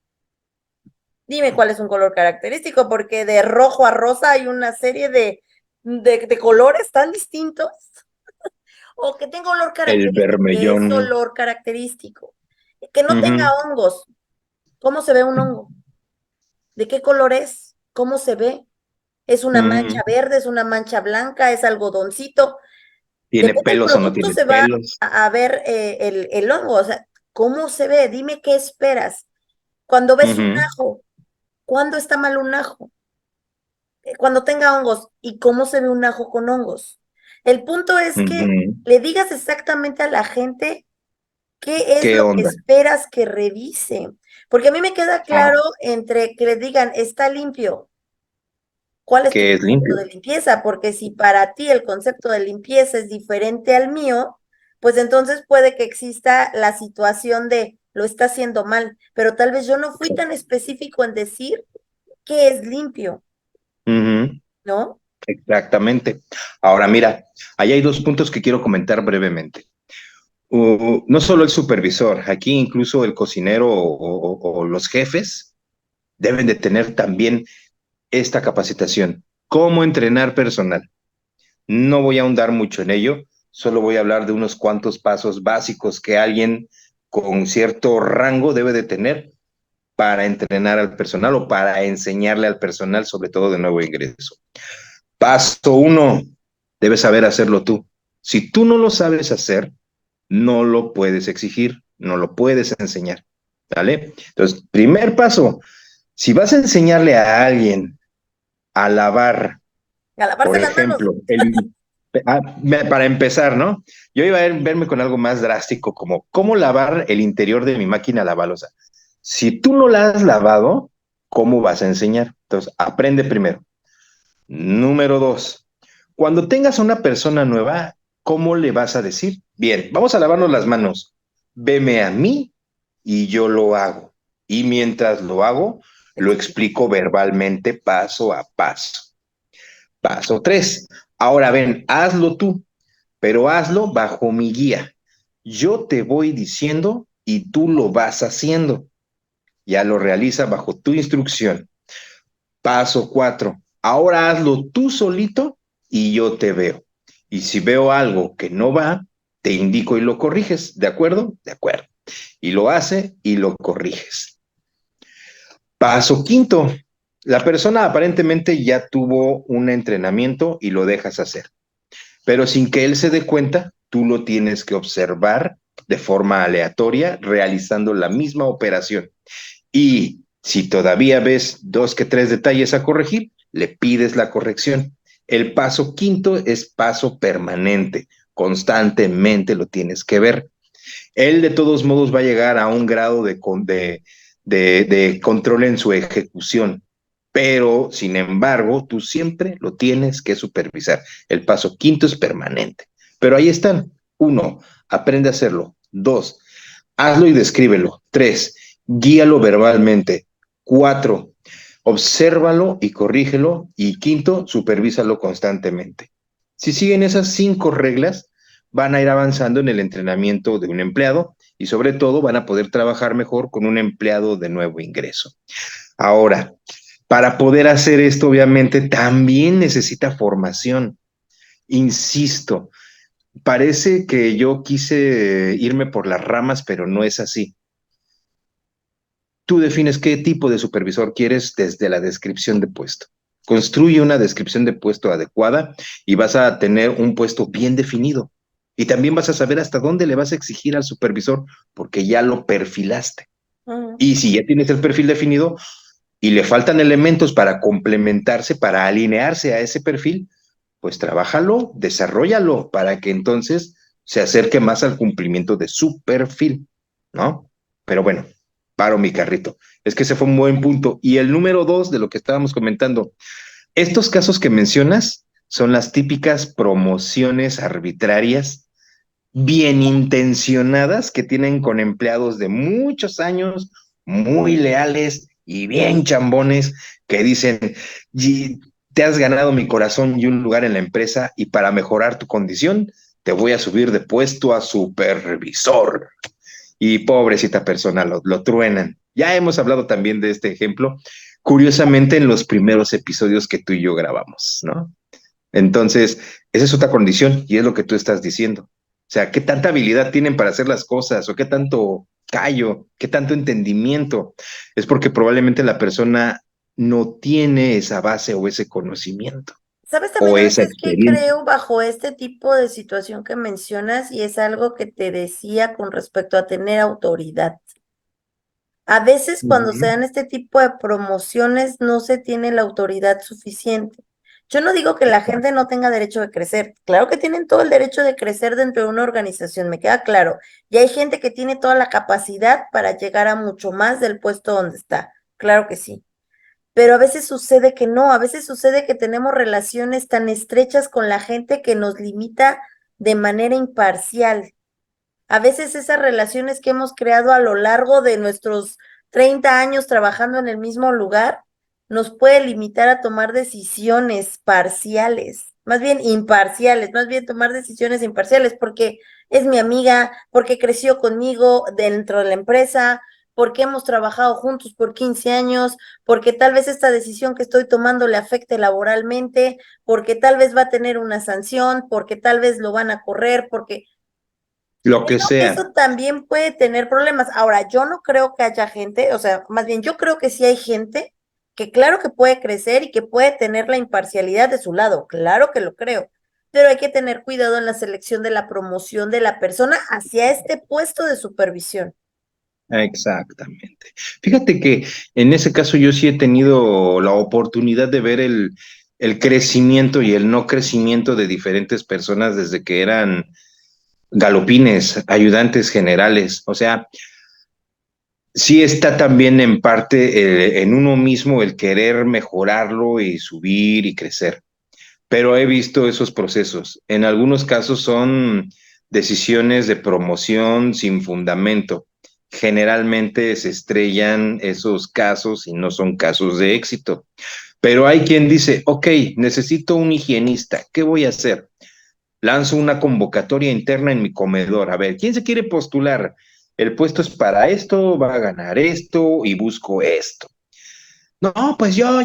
Dime cuál es un color característico, porque de rojo a rosa hay una serie de colores tan distintos. O que tenga olor El característico. ¿Qué es vermellón. olor característico? Que no tenga Ujú. hongos. ¿Cómo se ve un hongo? ¿De qué color es? ¿Cómo se ve? ¿Es una Ujú. mancha verde? ¿Es una mancha blanca? ¿Es algodoncito? ¿De ¿Tiene qué pelos o no producto tiene se va pelos? a ver el hongo? O sea, ¿cómo se ve? Dime qué esperas. Cuando ves un Ujú. ajo, ¿cuándo está mal un ajo? Cuando tenga hongos. ¿Y cómo se ve un ajo con hongos? El punto es que Ujú. le digas exactamente a la gente qué es ¿Qué lo que onda? esperas que revise. Porque a mí me queda Ah, claro entre que le digan, está limpio. ¿Cuál es tu ¿qué es concepto limpio? de limpieza? Porque si para ti el concepto de limpieza es diferente al mío, pues entonces puede que exista la situación de lo está haciendo mal, pero tal vez yo no fui tan específico en decir qué es limpio, Ujú. ¿no? Exactamente. Ahora mira, ahí hay dos puntos que quiero comentar brevemente. No solo el supervisor, aquí incluso el cocinero o los jefes deben de tener también esta capacitación. ¿Cómo entrenar personal? No voy a ahondar mucho en ello, solo voy a hablar de unos cuantos pasos básicos que alguien con cierto rango debe de tener para entrenar al personal o para enseñarle al personal, sobre todo de nuevo ingreso. Paso uno, debes saber hacerlo tú. Si tú no lo sabes hacer, no lo puedes exigir, no lo puedes enseñar. ¿Vale? Entonces, primer paso, si vas a enseñarle a alguien a lavar, A por lavarse las manos. ejemplo, para empezar, ¿no? Yo iba a verme con algo más drástico, como cómo lavar el interior de mi máquina lavalosa. Si tú no la has lavado, ¿cómo vas a enseñar? Entonces, aprende primero. Número dos, cuando tengas a una persona nueva, ¿cómo le vas a decir? Bien, vamos a lavarnos las manos. Veme a mí y yo lo hago. Y mientras lo hago, lo explico verbalmente paso a paso. Paso 3. Ahora ven, hazlo tú, pero hazlo bajo mi guía. Yo te voy diciendo y tú lo vas haciendo. Ya lo realiza bajo tu instrucción. Paso 4. Ahora hazlo tú solito y yo te veo. Y si veo algo que no va, te indico y lo corriges. ¿De acuerdo? De acuerdo. Y lo hace y lo corriges. Paso 5. La persona aparentemente ya tuvo un entrenamiento y lo dejas hacer. Pero sin que él se dé cuenta, tú lo tienes que observar de forma aleatoria, realizando la misma operación. Y si todavía ves 2 que 3 detalles a corregir, le pides la corrección. El paso 5 es paso permanente, constantemente lo tienes que ver. Él de todos modos va a llegar a un grado de control en su ejecución, pero sin embargo, tú siempre lo tienes que supervisar. El paso 5 es permanente. Pero ahí están. 1, aprende a hacerlo. 2, hazlo y descríbelo. 3, guíalo verbalmente. 4, obsérvalo y corrígelo. Y 5, supervísalo constantemente. Si siguen esas 5 reglas, van a ir avanzando en el entrenamiento de un empleado y sobre todo van a poder trabajar mejor con un empleado de nuevo ingreso. Ahora, para poder hacer esto, obviamente, también necesita formación. Insisto, parece que yo quise irme por las ramas, pero no es así. Tú defines qué tipo de supervisor quieres desde la descripción de puesto. Construye una descripción de puesto adecuada y vas a tener un puesto bien definido. Y también vas a saber hasta dónde le vas a exigir al supervisor porque ya lo perfilaste. Ujú. Y si ya tienes el perfil definido y le faltan elementos para complementarse, para alinearse a ese perfil, pues trabájalo, desarróllalo para que entonces se acerque más al cumplimiento de su perfil, ¿no? Pero bueno, paro mi carrito. Es que ese fue un buen punto. Y el número 2 de lo que estábamos comentando, estos casos que mencionas son las típicas promociones arbitrarias, bien intencionadas, que tienen con empleados de muchos años, muy leales y bien chambones, que dicen, te has ganado mi corazón y un lugar en la empresa y para mejorar tu condición, te voy a subir de puesto a supervisor. Y pobrecita persona, lo truenan. Ya hemos hablado también de este ejemplo, curiosamente en los primeros episodios que tú y yo grabamos, ¿no? Entonces, esa es otra condición y es lo que tú estás diciendo. O sea, ¿qué tanta habilidad tienen para hacer las cosas o qué tanto callo, qué tanto entendimiento? Es porque probablemente la persona no tiene esa base o ese conocimiento ¿Sabes o también a esa veces que experiencia. creo bajo este tipo de situación que mencionas? Y es algo que te decía con respecto a tener autoridad. A veces cuando se Ujú. dan este tipo de promociones no se tiene la autoridad suficiente. Yo no digo que la gente no tenga derecho de crecer. Claro que tienen todo el derecho de crecer dentro de una organización, me queda claro. Y hay gente que tiene toda la capacidad para llegar a mucho más del puesto donde está. Claro que sí. Pero a veces sucede que no, a veces sucede que tenemos relaciones tan estrechas con la gente que nos limita de manera imparcial. A veces esas relaciones que hemos creado a lo largo de nuestros 30 años trabajando en el mismo lugar nos puede limitar a tomar decisiones parciales, más bien imparciales, más bien tomar decisiones imparciales porque es mi amiga, porque creció conmigo dentro de la empresa, porque hemos trabajado juntos por 15 años, porque tal vez esta decisión que estoy tomando le afecte laboralmente, porque tal vez va a tener una sanción, porque tal vez lo van a correr, porque Lo que sea. eso también puede tener problemas. Ahora, yo no creo que haya gente, o sea, más bien yo creo que sí hay gente que claro que puede crecer y que puede tener la imparcialidad de su lado, claro que lo creo, pero hay que tener cuidado en la selección de la promoción de la persona hacia este puesto de supervisión. Exactamente. Fíjate que en ese caso yo sí he tenido la oportunidad de ver el crecimiento y el no crecimiento de diferentes personas desde que eran galopines, ayudantes generales. O sea, sí está también en parte en uno mismo el querer mejorarlo y subir y crecer, pero he visto esos procesos. En algunos casos son decisiones de promoción sin fundamento. Generalmente se estrellan esos casos y no son casos de éxito. Pero hay quien dice, ok, necesito un higienista, ¿qué voy a hacer? Lanzo una convocatoria interna en mi comedor. A ver, ¿quién se quiere postular? El puesto es para esto, va a ganar esto y busco esto. No, pues yo.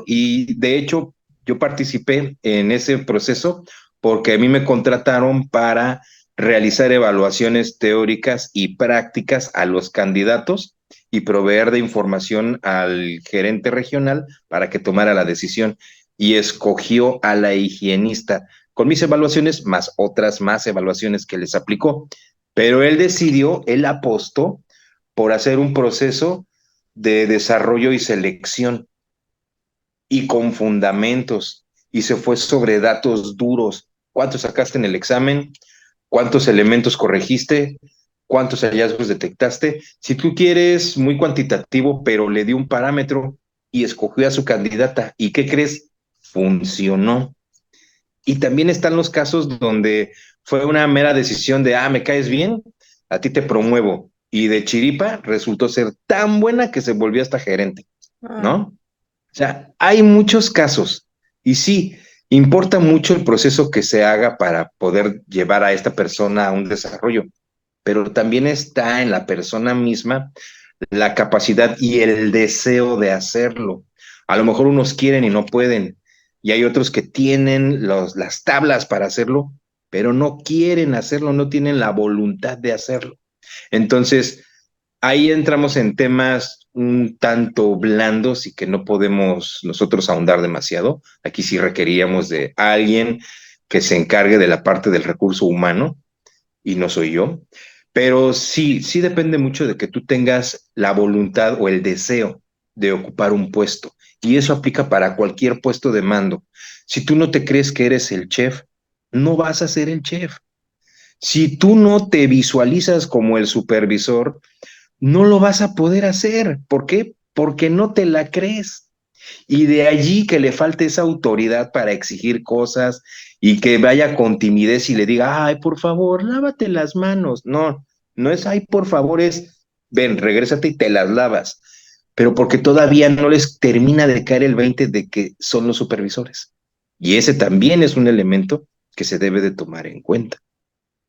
Y de hecho, yo participé en ese proceso porque a mí me contrataron para realizar evaluaciones teóricas y prácticas a los candidatos y proveer de información al gerente regional para que tomara la decisión. Y escogió a la higienista con mis evaluaciones más otras más evaluaciones que les aplicó. Pero él apostó por hacer un proceso de desarrollo y selección y con fundamentos y se fue sobre datos duros. ¿Cuántos sacaste en el examen? ¿Cuántos elementos corregiste? ¿Cuántos hallazgos detectaste? Si tú quieres muy cuantitativo, pero le dio un parámetro y escogió a su candidata. ¿Y qué crees? Funcionó. Y también están los casos donde fue una mera decisión de, me caes bien, a ti te promuevo. Y de chiripa resultó ser tan buena que se volvió hasta gerente, Mm. ¿no? O sea, hay muchos casos y sí, importa mucho el proceso que se haga para poder llevar a esta persona a un desarrollo, pero también está en la persona misma la capacidad y el deseo de hacerlo. A lo mejor unos quieren y no pueden, y hay otros que tienen las tablas para hacerlo, pero no quieren hacerlo, no tienen la voluntad de hacerlo. Entonces, ahí entramos en temas un tanto blandos y que no podemos nosotros ahondar demasiado. Aquí sí requeríamos de alguien que se encargue de la parte del recurso humano y no soy yo. Pero sí, sí depende mucho de que tú tengas la voluntad o el deseo de ocupar un puesto. Y eso aplica para cualquier puesto de mando. Si tú no te crees que eres el chef, no vas a ser el chef. Si tú no te visualizas como el supervisor, no lo vas a poder hacer. ¿Por qué? Porque no te la crees. Y de allí que le falte esa autoridad para exigir cosas y que vaya con timidez y le diga, ay, por favor, lávate las manos. No, no es, ay, por favor, es, ven, regrésate y te las lavas. Pero porque todavía no les termina de caer el 20 de que son los supervisores. Y ese también es un elemento que se debe de tomar en cuenta,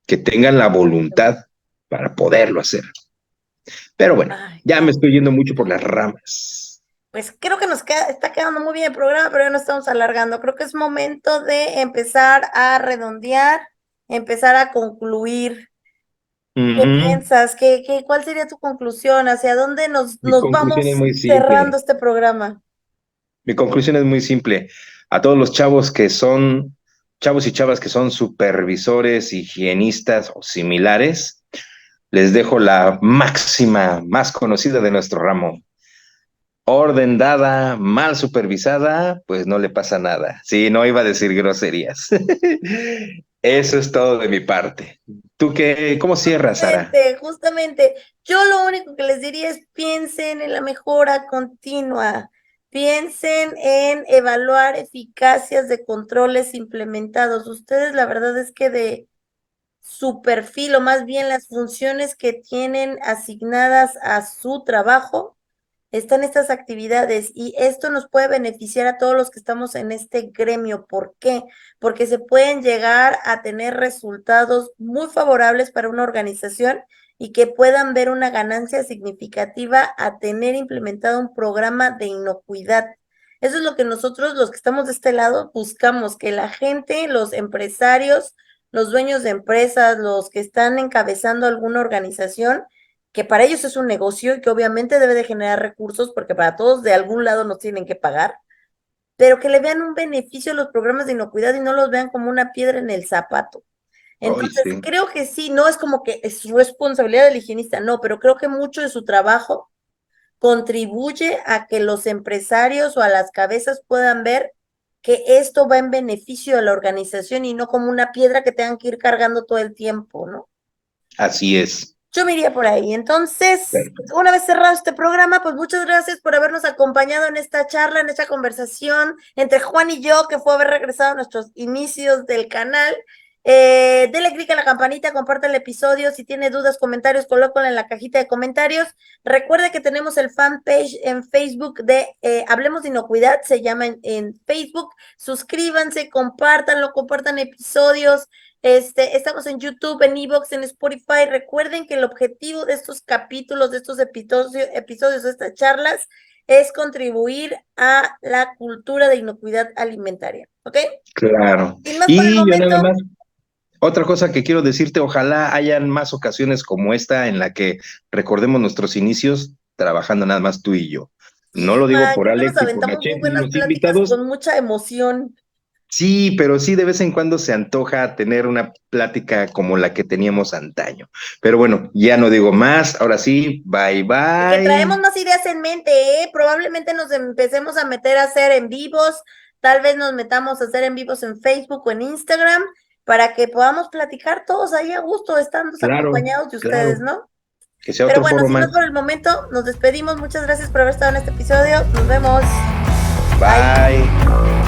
que tengan la voluntad para poderlo hacer. Pero bueno, Ay, ya me no. estoy yendo mucho por las ramas. Pues creo que está quedando muy bien el programa, pero ya nos estamos alargando. Creo que es momento de empezar a redondear, empezar a concluir. ¿Qué Ujú. piensas? ¿Cuál sería tu conclusión? ¿Hacia dónde Mi nos conclusión es vamos muy cerrando simple. este programa? Mi conclusión es muy simple. A todos los chavos que son, chavos y chavas que son supervisores, higienistas o similares, les dejo la máxima más conocida de nuestro ramo. Orden dada, mal supervisada, pues no le pasa nada. Sí, no iba a decir groserías. Eso es todo de mi parte. ¿Tú qué, cómo cierras, Sara? Justamente, yo lo único que les diría es piensen en la mejora continua, piensen en evaluar eficacias de controles implementados. Ustedes, la verdad es que de su perfil o más bien las funciones que tienen asignadas a su trabajo, están estas actividades y esto nos puede beneficiar a todos los que estamos en este gremio. ¿Por qué? Porque se pueden llegar a tener resultados muy favorables para una organización y que puedan ver una ganancia significativa a tener implementado un programa de inocuidad. Eso es lo que nosotros, los que estamos de este lado, buscamos, que la gente, los empresarios, los dueños de empresas, los que están encabezando alguna organización, que para ellos es un negocio y que obviamente debe de generar recursos porque para todos de algún lado nos tienen que pagar, pero que le vean un beneficio a los programas de inocuidad y no los vean como una piedra en el zapato. Ay, Entonces, sí. creo que sí, no es como que es responsabilidad del higienista, no, pero creo que mucho de su trabajo contribuye a que los empresarios o a las cabezas puedan ver que esto va en beneficio de la organización y no como una piedra que tengan que ir cargando todo el tiempo, ¿no? Así es. Yo me iría por ahí. Entonces, Perfecto. una vez cerrado este programa, pues muchas gracias por habernos acompañado en esta charla, en esta conversación entre Juan y yo, que fue haber regresado a nuestros inicios del canal. Dele click a la campanita, comparta el episodio. Si tiene dudas, comentarios, colóquenlo en la cajita de comentarios. Recuerde que tenemos el fanpage en Facebook de Hablemos de Inocuidad, se llama en Facebook. Suscríbanse, compártanlo, compartan episodios. Estamos en YouTube, en Evox, en Spotify. Recuerden que el objetivo de estos capítulos, de estos episodios, de estas charlas, es contribuir a la cultura de inocuidad alimentaria, ¿ok? Claro. Sin más por el Y yo nada momento. más, otra cosa que quiero decirte, ojalá hayan más ocasiones como esta en la que recordemos nuestros inicios trabajando nada más tú y yo. No lo digo Man, por creo que nos Alex y por aventamos muy Nachette y buenas los pláticas invitados. con mucha emoción. Sí, pero sí de vez en cuando se antoja tener una plática como la que teníamos antaño. Pero bueno, ya no digo más. Ahora sí, bye Que traemos bye. más ideas en mente, ¿eh? Probablemente nos empecemos a meter a hacer en vivos, tal vez nos metamos a hacer en vivos en Facebook o en Instagram, para que podamos platicar todos ahí a gusto, estando Claro, acompañados de ustedes, claro. ¿no? Que sea Pero otro bueno, foro sin más. más por el momento, nos despedimos. Muchas gracias por haber estado en este episodio. Nos vemos. Bye.